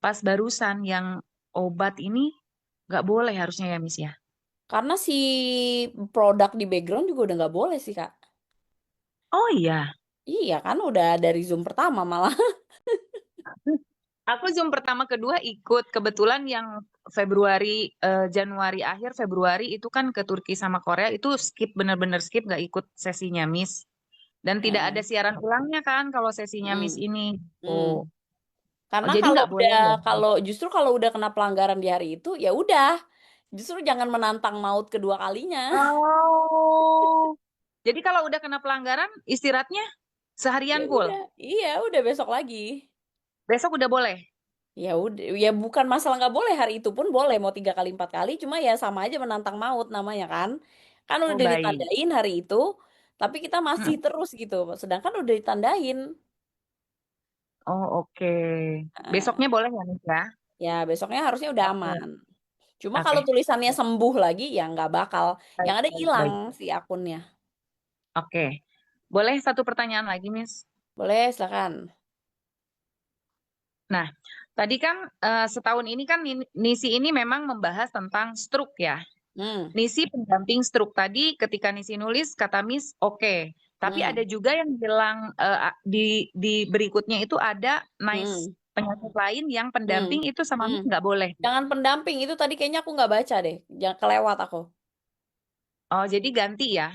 pas barusan yang obat ini nggak boleh harusnya ya, Miss ya. Karena si produk di background juga udah nggak boleh sih Kak. Oh iya, Iya kan udah dari Zoom pertama malah. aku Zoom pertama kedua ikut. Kebetulan yang Februari, Januari akhir Februari itu kan ke Turki sama Korea itu skip bener-bener skip nggak ikut sesinya Miss. Dan tidak ada Heeh. siaran ulangnya kan kalau sesinya Mm-mm. Miss ini. Mm. Oh, oh Karena jadi kalau nggak udah boleh ya? kalau udah kena pelanggaran di hari itu ya udah. Justru jangan menantang maut kedua kalinya. Oh, jadi kalau udah kena pelanggaran istirahatnya Ya seharian full. udah, iya udah besok lagi. Besok udah boleh. Ya udah, ya bukan masalah nggak boleh hari itu pun boleh mau 3 kali 4 kali, cuma ya sama aja menantang maut namanya kan. Kan Oh udah baik. ditandain hari itu, tapi kita masih Mm. terus gitu. Sedangkan udah ditandain. Oh oke. Heeh. Besoknya boleh ya Miss ya? Ya besoknya harusnya udah Oke. aman. Cuma kalau Oke. tulisannya sembuh lagi ya nggak bakal. Yang Baik, ada baik, hilang baik. si akunnya. Oke. Boleh satu pertanyaan lagi, Miss? Boleh, silakan. Nah, tadi kan setahun ini kan Nisi ini memang membahas tentang stroke ya. Hmm, Nisi pendamping stroke tadi ketika Nisi nulis kata Miss oke. Tapi ada hmm, juga yang bilang di berikutnya itu ada nice hmm, penyakit lain yang hmm, pendamping itu sama hmm. Miss nggak boleh. Jangan pendamping itu tadi kayaknya aku nggak baca deh. Jangan kelewat aku. Oh, jadi ganti ya.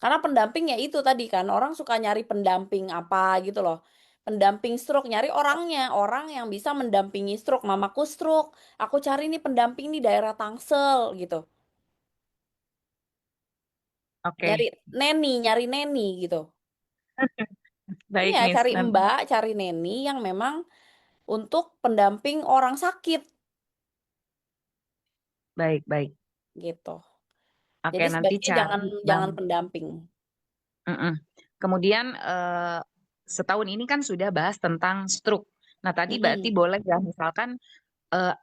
Karena pendamping ya itu tadi kan, orang suka nyari pendamping apa gitu loh. Pendamping stroke, nyari orangnya, orang yang bisa mendampingi stroke. Mamaku stroke, aku cari nih pendamping di daerah Tangsel gitu. Oke. Nyari neni gitu. Iya, Baik, Miss. cari Nanti mbak, cari neni yang memang untuk pendamping orang sakit baik, baik. gitu. Oke, Jadi nanti sebaiknya cari jangan Bang. jangan pendamping. Mm-mm. Kemudian setahun ini kan sudah bahas tentang stroke. Nah, tadi berarti Mm-mm. boleh ya misalkan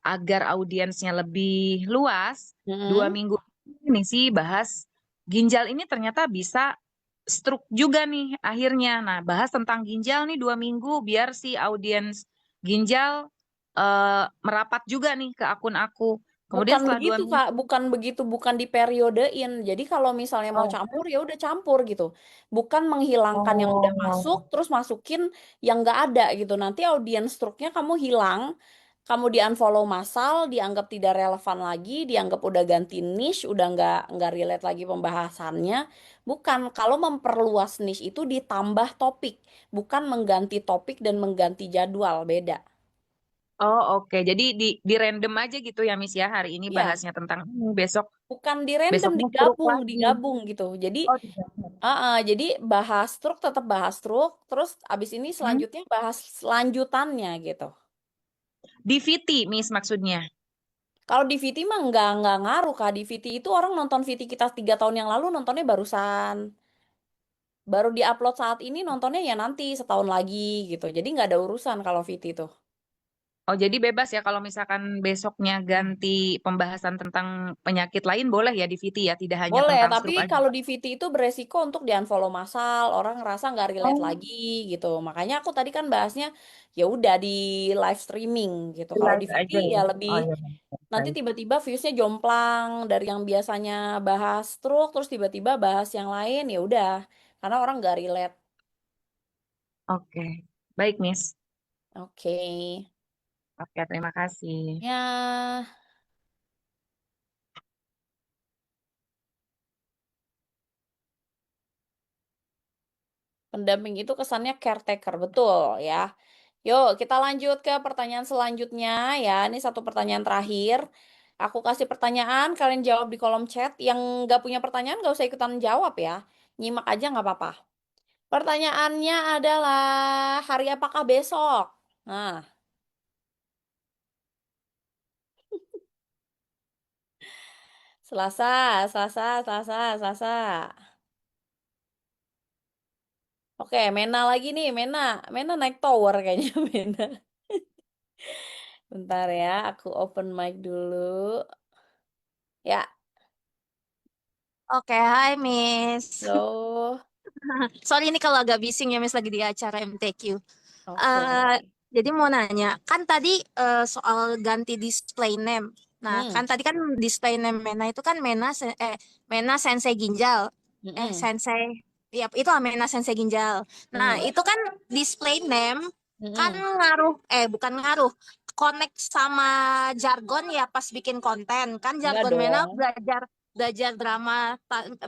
agar audiensnya lebih luas, dua Mm-mm. minggu ini sih bahas ginjal ini ternyata bisa stroke juga nih akhirnya. Nah, bahas tentang ginjal nih 2 minggu biar si audiens ginjal merapat juga nih ke akun aku. Kemudian Bukan setelah dua begitu, minggu, Kak. Bukan begitu, bukan diperiodein. Jadi kalau misalnya mau oh, campur ya udah campur gitu. Bukan menghilangkan yang udah masuk oh, terus masukin yang nggak ada gitu. Nanti audiens struknya kamu hilang, kamu di unfollow massal, dianggap tidak relevan lagi, dianggap udah ganti niche, udah nggak relate lagi pembahasannya. Bukan, kalau memperluas niche itu ditambah topik, bukan mengganti topik dan mengganti jadwal, beda. oh oke. Jadi di random aja gitu ya Miss ya hari ini Ya. bahasnya tentang ini, besok Bukan di random, besoknya stroke digabung, lagi. digabung gitu. Jadi, Oh, tidak. jadi bahas truk tetap bahas truk, terus abis ini Hmm? selanjutnya bahas lanjutannya gitu. DVT Miss maksudnya. Kalau di VT mah nggak ngaruh Kak. Di VT itu orang nonton VT kita 3 tahun yang lalu nontonnya barusan. baru diupload saat ini nontonnya ya nanti setahun lagi gitu. Jadi nggak ada urusan kalau VT itu. Oh, jadi bebas ya kalau misalkan besoknya ganti pembahasan tentang penyakit lain boleh ya di VT ya, tidak hanya Boleh, tentang tapi stroke aja. kalau di VT itu beresiko untuk di-unfollow massal, orang ngerasa nggak relate Oh, lagi gitu. Makanya aku tadi kan bahasnya ya udah di live streaming gitu. di Kalau di live VT aja ya ya. lebih Oh iya, nanti baik. tiba-tiba viewsnya jomplang dari yang biasanya bahas stroke terus tiba-tiba bahas yang lain ya udah karena orang nggak relate. Oke. Baik, Miss. Oke. Oke, terima kasih. Ya, pendamping itu kesannya caretaker, betul ya. Yuk, kita lanjut ke pertanyaan selanjutnya ya. Ini satu pertanyaan terakhir. Aku kasih pertanyaan, kalian jawab di kolom chat. Yang nggak punya pertanyaan nggak usah ikutan jawab ya. Nyimak aja nggak apa-apa. Pertanyaannya adalah hari apakah besok? Nah, Selasa, Selasa, Selasa, Selasa. Oke, Mena lagi nih, Mena. Mena naik tower kayaknya, Mena. Bentar ya, aku open mic dulu. Ya, Oke, hai Miss. lo. Sorry ini kalau agak bising ya Miss lagi di acara MTQ. Oke. Eh, jadi mau nanya, kan tadi soal ganti display name. Nah, Hmm, kan tadi kan display name Mena itu kan Mena Sensei Ginjal. mm-mm, Sensei. Ya, itu Mena Sensei Ginjal. Nah, hmm, itu kan display name kan mm-mm. ngaruh bukan ngaruh. Connect sama jargon ya pas bikin konten. Kan Enggak jargon Mena dong. belajar belajar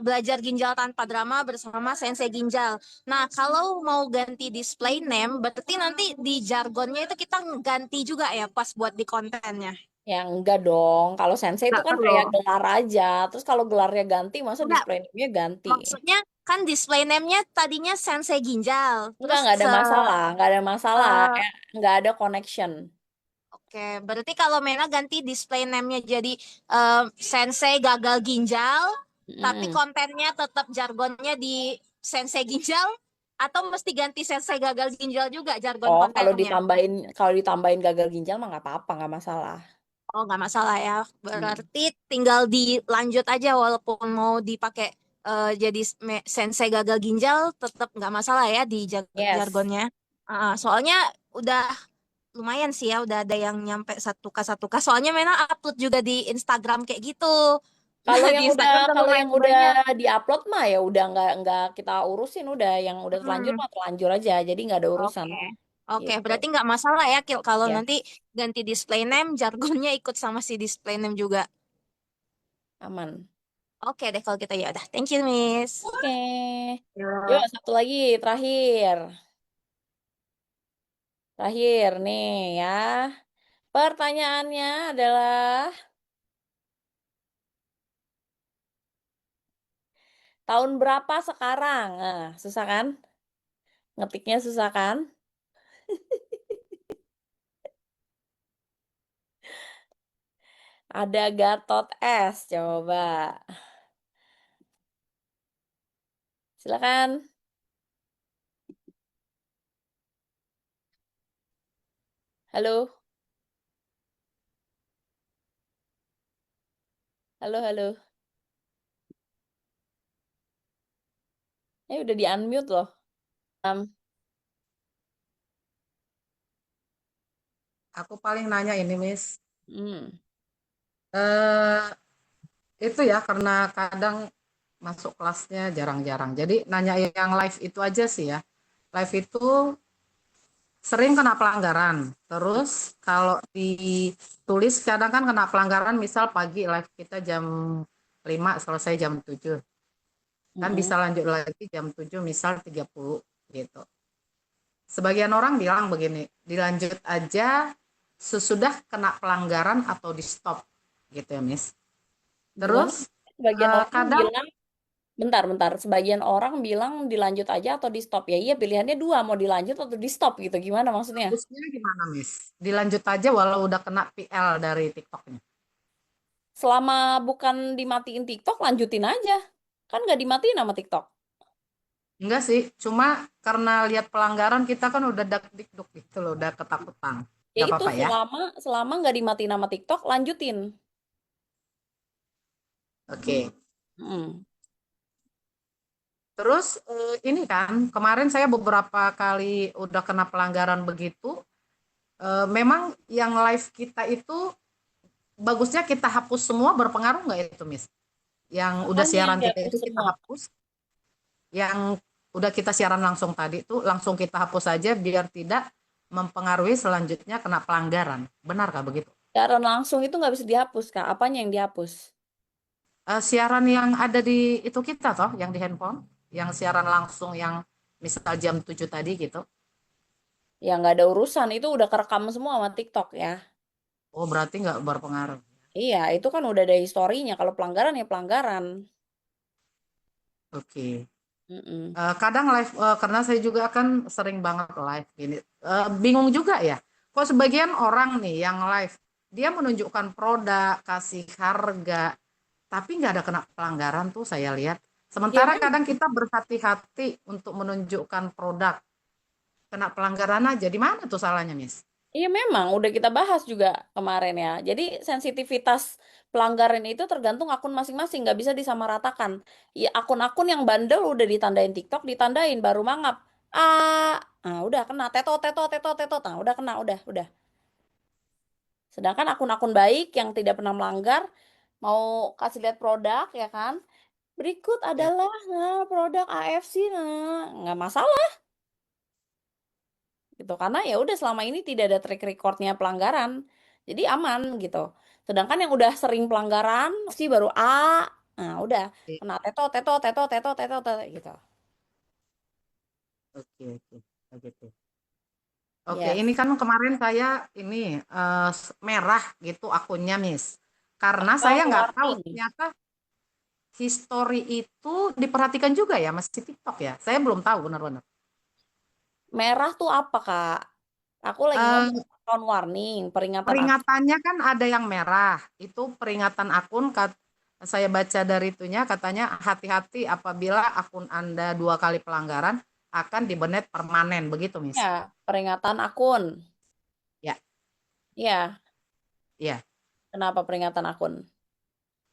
belajar ginjal tanpa drama bersama Sensei Ginjal. Nah, kalau mau ganti display name, berarti nanti di jargonnya itu kita ganti juga ya pas buat di kontennya. Ya enggak dong. Kalau sensei itu Nggak kan perlu. kayak gelar aja. Terus kalau gelarnya ganti, masa Enggak, display name-nya ganti? maksudnya kan display name-nya tadinya Sensei Ginjal. Terus Enggak ada masalah. Enggak ada masalah. eh, Enggak ada connection. oke, berarti kalau Mena ganti display name-nya jadi Sensei Gagal Ginjal, tapi Mm. kontennya tetap jargonnya di Sensei Ginjal, atau mesti ganti Sensei Gagal Ginjal juga jargon Oh, kontennya? kalau ditambahin gagal ginjal mah nggak apa-apa, nggak masalah. Oh, nggak masalah ya. Hmm. Berarti tinggal dilanjut aja walaupun mau dipakai jadi sensei gagal ginjal tetap nggak masalah ya di Yes. jargonnya. Soalnya udah lumayan sih ya, udah ada yang nyampe satu k. Soalnya memang upload juga di Instagram kayak gitu. Kalau Di yang udah Instagram udah kalau yang lumayan udah banyak. diupload mah ya udah nggak kita urusin udah yang udah terlanjur Hmm, mah terlanjur aja. Jadi nggak ada urusan oke. Oke, gitu. berarti nggak masalah ya kalau Ya, nanti ganti display name, jargonnya ikut sama si display name juga. aman. Oke deh kalau gitu ya udah. Thank you, Miss. Oke. Yuk, Ya. satu lagi terakhir. Terakhir nih ya. Pertanyaannya adalah tahun berapa sekarang? Nah, susah kan? Ngetiknya susah kan? Ada Gatot S. Coba. Silakan. Halo. Halo, halo. Udah di-unmute loh. Aku paling nanya ini, Miss. Hmm. Eh, itu ya karena kadang masuk kelasnya jarang-jarang. Jadi nanya yang live itu aja sih ya. Live itu sering kena pelanggaran. Terus kalau ditulis kadang kan kena pelanggaran, misal pagi live kita jam 5 selesai jam 7. Kan Mm-mm. bisa lanjut lagi jam 7 misal 30 gitu. Sebagian orang bilang begini, dilanjut aja sesudah kena pelanggaran atau di stop gitu ya, Miss. Gimana? Terus Sebagian orang kadang bilang, bentar. Sebagian orang bilang dilanjut aja atau di stop. Ya iya pilihannya dua, mau dilanjut atau di stop gitu. Gimana maksudnya? bagusnya gimana, Miss? Dilanjut aja walau udah kena PL dari TikToknya. Selama bukan dimatiin TikTok, lanjutin aja. Kan nggak dimatiin sama TikTok. Enggak sih, cuma karena lihat pelanggaran kita kan udah dak dikduk gitu loh, udah ketakutan. Ya Nggak itu apa-apa ya. selama selama nggak dimatiin nama TikTok, lanjutin. Oke. Mm. Terus ini kan kemarin saya beberapa kali udah kena pelanggaran begitu. Memang yang live kita itu bagusnya kita hapus semua, berpengaruh nggak itu, Miss? Yang udah Apanya yang siaran kita dihapus itu kita semua? hapus, yang udah kita siaran langsung tadi tuh langsung kita hapus saja biar tidak mempengaruhi selanjutnya kena pelanggaran. Benarkah begitu? Siaran langsung itu nggak bisa dihapus, Kak. Apanya yang dihapus? Siaran yang ada di itu kita toh, yang di handphone, yang siaran langsung yang misal jam 7 tadi gitu. Ya nggak ada urusan, itu udah kerekam semua sama TikTok ya. Oh, berarti nggak berpengaruh. Iya, itu kan udah ada historinya. Kalau pelanggaran ya pelanggaran. Oke. Mm-mm. Kadang live karena saya juga kan sering banget live gini. Bingung juga ya. Kok sebagian orang nih yang live dia menunjukkan produk, kasih harga, tapi nggak ada kena pelanggaran tuh saya lihat. Ya Sementara memang, kadang kita berhati-hati untuk menunjukkan produk, kena pelanggaran aja. Di mana tuh salahnya, Miss? iya memang udah kita bahas juga kemarin ya. Jadi sensitivitas pelanggaran itu tergantung akun masing-masing, nggak bisa disamaratakan. Ya akun-akun yang bandel udah ditandain TikTok, ditandain baru mangap. Udah kena teto teto teto teto, nah udah kena, udah. Sedangkan akun-akun baik yang tidak pernah melanggar mau kasih lihat produk ya kan. Berikut Ya, adalah produk AFC, nggak masalah gitu karena ya udah selama ini tidak ada track recordnya pelanggaran, jadi aman gitu. Sedangkan yang udah sering pelanggaran sih baru nah udah oke, kena teto teto teto teto teto, teto gitu. oke, oke, begitu. Oke, ini Yes. kan kemarin saya ini merah gitu akunnya, Miss. Karena saya Account nggak tahu warning. ternyata history itu diperhatikan juga ya, masih TikTok ya. Saya belum tahu benar-benar. Merah tuh apa, Kak? Aku lagi ngomong Eh, account warning, peringatan akun. Peringatannya kan ada yang merah. Itu peringatan akun, saya baca dari itunya katanya hati-hati apabila akun Anda 2 kali pelanggaran akan dibenet permanen, begitu, Miss. Ya, peringatan akun. Ya, Ya, ya. kenapa peringatan akun?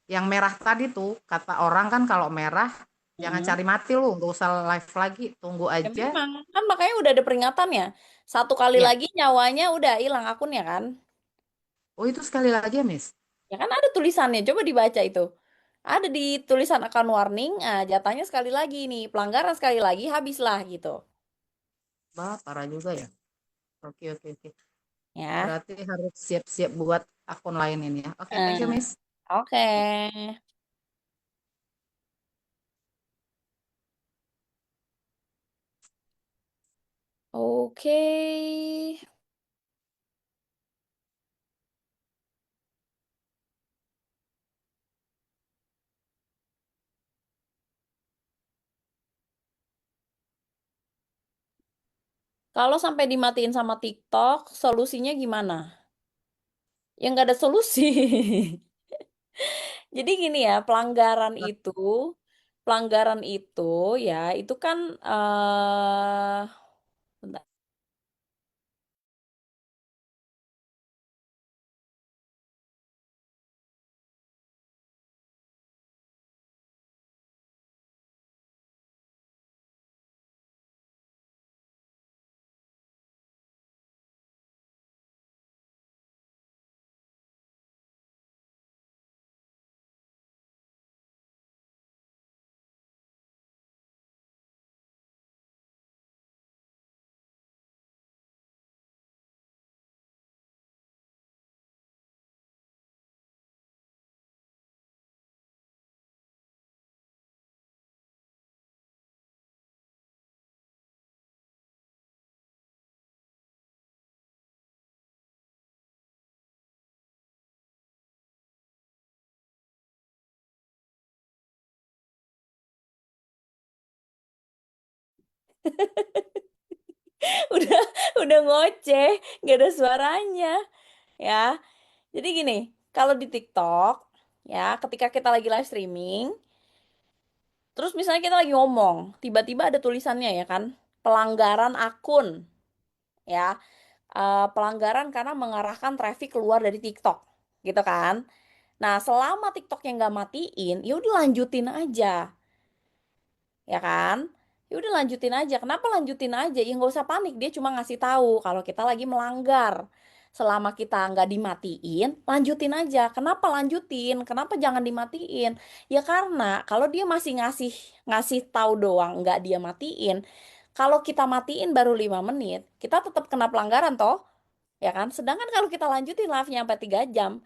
Yang merah tadi tuh kata orang kan kalau merah jangan Hmm. cari mati lu, nggak usah live lagi, tunggu Ya aja. memang, kan makanya udah ada peringatannya. Satu kali Ya. lagi nyawanya udah hilang akunnya kan? Oh, itu sekali lagi ya, Miss. Ya kan ada tulisannya, coba dibaca itu. Ada di tulisan akan warning, jatahnya sekali lagi nih, pelanggaran sekali lagi habislah gitu. Bah, parah juga ya. Oke, oke, oke. Ya. Berarti harus siap-siap buat akun lain ini ya. Oke, thank you, Eh, Miss. oke. Ya. Oke. Kalau sampai dimatiin sama TikTok, solusinya gimana? Ya nggak ada solusi. Jadi gini ya, pelanggaran itu ya, itu kan bentar. udah udah ngoceh, nggak ada suaranya ya. Jadi gini, kalau di TikTok ya, ketika kita lagi live streaming, Terus misalnya kita lagi ngomong, tiba-tiba ada tulisannya ya kan, pelanggaran akun ya. Pelanggaran karena mengarahkan traffic keluar dari TikTok, gitu kan. Nah, selama TikToknya nggak matiin, ya udah lanjutin aja, ya kan? Ya udah lanjutin aja. Kenapa lanjutin aja? Ya nggak usah panik. Dia cuma ngasih tahu kalau kita lagi melanggar. Selama kita nggak dimatiin, lanjutin aja. Kenapa lanjutin? Kenapa jangan dimatiin? Ya karena kalau dia masih ngasih ngasih tahu doang, nggak dia matiin. Kalau kita matiin baru 5 menit, kita tetap kena pelanggaran toh, ya kan? Sedangkan kalau kita lanjutin live-nya sampai 3 jam,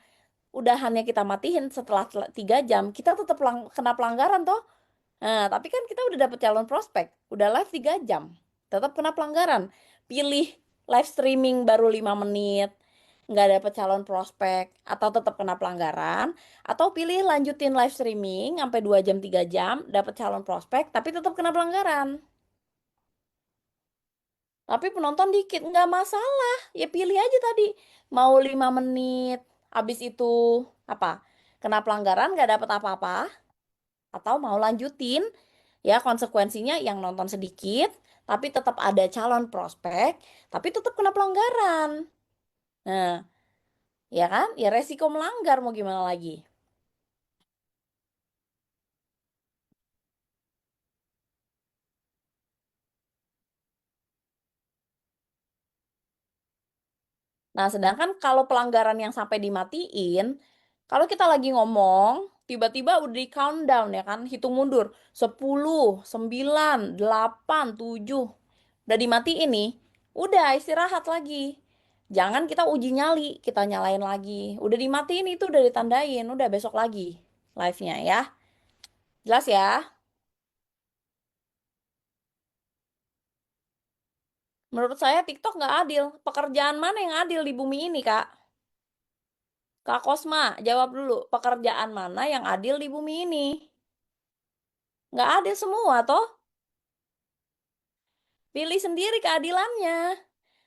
udahannya kita matiin setelah 3 jam, kita tetap kena pelanggaran toh. Nah, tapi kan kita udah dapet calon prospek, udah live 3 jam, tetap kena pelanggaran. Pilih live streaming baru 5 menit, nggak dapet calon prospek, atau tetap kena pelanggaran, atau pilih lanjutin live streaming sampai 2 jam 3 jam, dapet calon prospek, tapi tetap kena pelanggaran. Tapi penonton dikit, nggak masalah. Ya pilih aja tadi. Mau 5 menit, habis itu apa? Kena pelanggaran, nggak dapet apa-apa. Atau mau lanjutin, ya konsekuensinya yang nonton sedikit, tapi tetap ada calon prospek, tapi tetap kena pelanggaran. Nah, ya kan? Ya resiko melanggar mau gimana lagi? Nah, sedangkan kalau pelanggaran yang sampai dimatiin, kalau kita lagi ngomong, tiba-tiba udah di countdown ya kan, hitung mundur. 10, 9, 8, 7. Udah dimatiin nih, udah istirahat lagi. Jangan kita uji nyali, kita nyalain lagi. Udah dimatiin itu udah ditandain, udah besok lagi live-nya ya. Jelas ya? Menurut saya TikTok nggak adil. Pekerjaan mana yang adil di bumi ini, Kak? Kak Kosma, jawab dulu. Pekerjaan mana yang adil di bumi ini? Nggak adil semua, toh. Pilih sendiri keadilannya.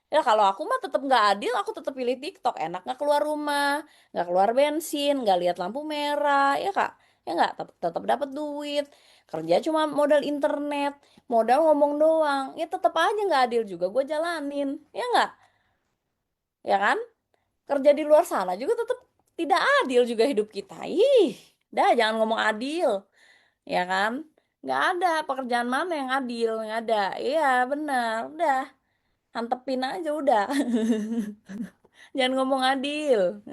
Ya kalau aku mah tetap nggak adil, aku tetap pilih TikTok. Enak nggak keluar rumah, nggak keluar bensin, nggak lihat lampu merah, ya Kak. Ya nggak, tetap dapat duit. Kerja cuma modal internet, modal ngomong doang. Ya tetap aja nggak adil juga gue jalanin, ya nggak? Ya kan? Kerja di luar sana juga tetap tidak adil juga hidup kita. Ih, dah jangan ngomong adil, ya kan? Nggak ada pekerjaan mana yang adil, nggak ada. Iya benar, udah antepin aja udah. Jangan ngomong adil.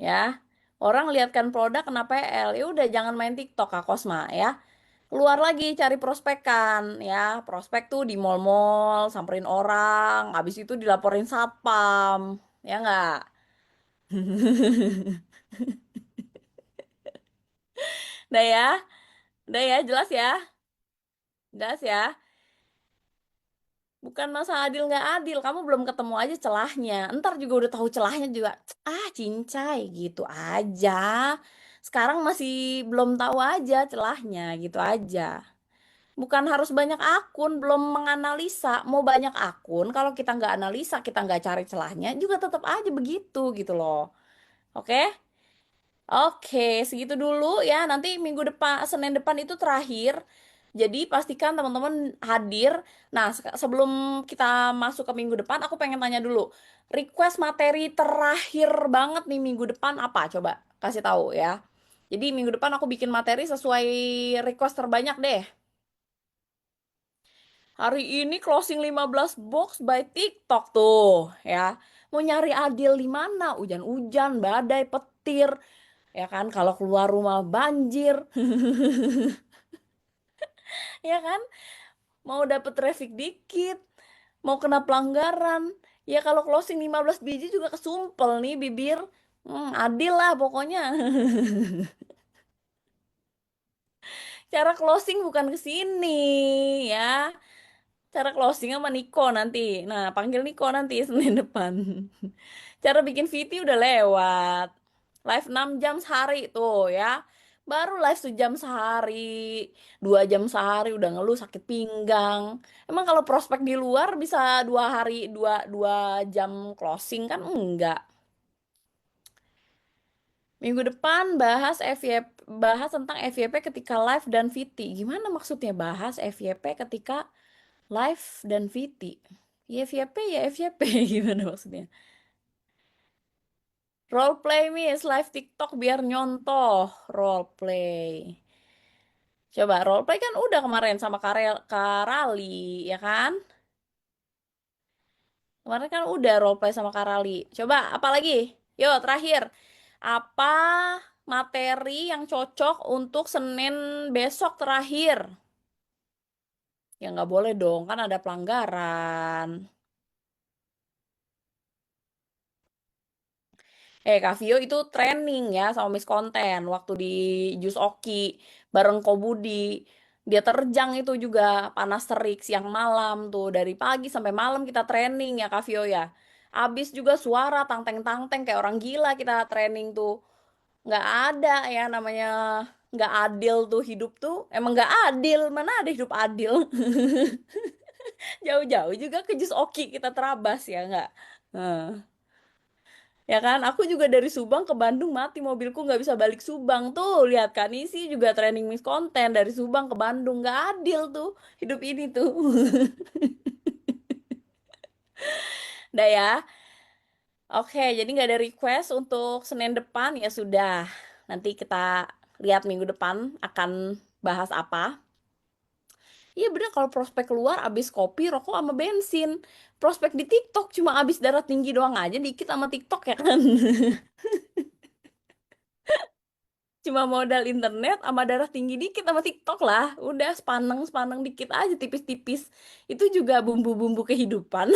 Ya. Orang lihatkan produk kena PL. Ya udah jangan main TikTok Kak Kosma ya. Keluar lagi cari prospekan ya. Prospek tuh di mall-mall, samperin orang, habis itu dilaporin satpam. Ya nggak? Udah ya. Udah ya, jelas ya. Jelas ya. Bukan masalah adil nggak adil, kamu belum ketemu aja celahnya. Ntar juga udah tahu celahnya juga, cincai gitu aja. Sekarang masih belum tahu aja celahnya gitu aja. Bukan harus banyak akun, belum menganalisa. Mau banyak akun, kalau kita nggak analisa, kita nggak cari celahnya, juga tetap aja begitu gitu loh. Oke? Oke, segitu dulu ya. Nanti minggu depan, Senin depan itu terakhir. Jadi pastikan teman-teman hadir. Nah, sebelum kita masuk ke minggu depan, aku pengen tanya dulu. Request materi terakhir banget nih minggu depan apa? Coba kasih tahu ya. Jadi minggu depan aku bikin materi sesuai request terbanyak deh. Hari ini closing 15 box by TikTok tuh ya. Mau nyari adil di mana? Hujan-hujan, badai, petir, ya kan kalau keluar rumah banjir. Ya kan, mau dapet traffic dikit, mau kena pelanggaran, ya kalau closing 15 biji juga kesumpel nih bibir. Adil lah pokoknya. Cara closing bukan ke sini ya. Cara closing sama Niko nanti. Nah, panggil Niko nanti Senin depan. Cara bikin VT udah lewat. Live 6 jam sehari tuh ya. Baru live sejam sehari, 2 jam sehari udah ngeluh sakit pinggang. Emang kalau prospek di luar bisa 2 hari, dua jam closing kan enggak. Minggu depan bahas tentang FYP ketika live dan VT. Gimana maksudnya bahas FYP ketika live dan VT? Ya FYP ya FYP gimana maksudnya? Role play Miss, live TikTok biar nyontoh role play. Coba role play kan udah kemarin sama Karali, ya kan? Kemarin kan udah role play sama Karali. Coba apa lagi? Yo, terakhir. Apa materi yang cocok untuk Senin besok terakhir? Ya nggak boleh dong, kan ada pelanggaran. Kak Vio itu training ya sama Miss Konten waktu di Jus Oki bareng Kobudi. Dia terjang itu juga panas terik siang malam tuh dari pagi sampai malam kita training ya Kak Vio ya. Abis juga suara tangteng-tangteng kayak orang gila kita training tuh. Nggak ada ya namanya nggak adil tuh hidup tuh. Emang nggak adil, mana ada hidup adil. Jauh-jauh juga ke Jus Oki kita terabas ya nggak? Nah. Ya kan, aku juga dari Subang ke Bandung mati mobilku nggak bisa balik Subang tuh. Lihat kan, ini sih juga training Miss Konten dari Subang ke Bandung nggak adil tuh hidup ini tuh. Udah ya. Oke, jadi nggak ada request untuk Senin depan ya sudah. Nanti kita lihat minggu depan akan bahas apa. Iya bener kalau prospek keluar abis kopi, rokok sama bensin. Prospek di TikTok cuma abis darah tinggi doang aja dikit sama TikTok ya kan. Cuma modal internet sama darah tinggi dikit sama TikTok lah. Udah sepaneng-sepaneng dikit aja tipis-tipis. Itu juga bumbu-bumbu kehidupan.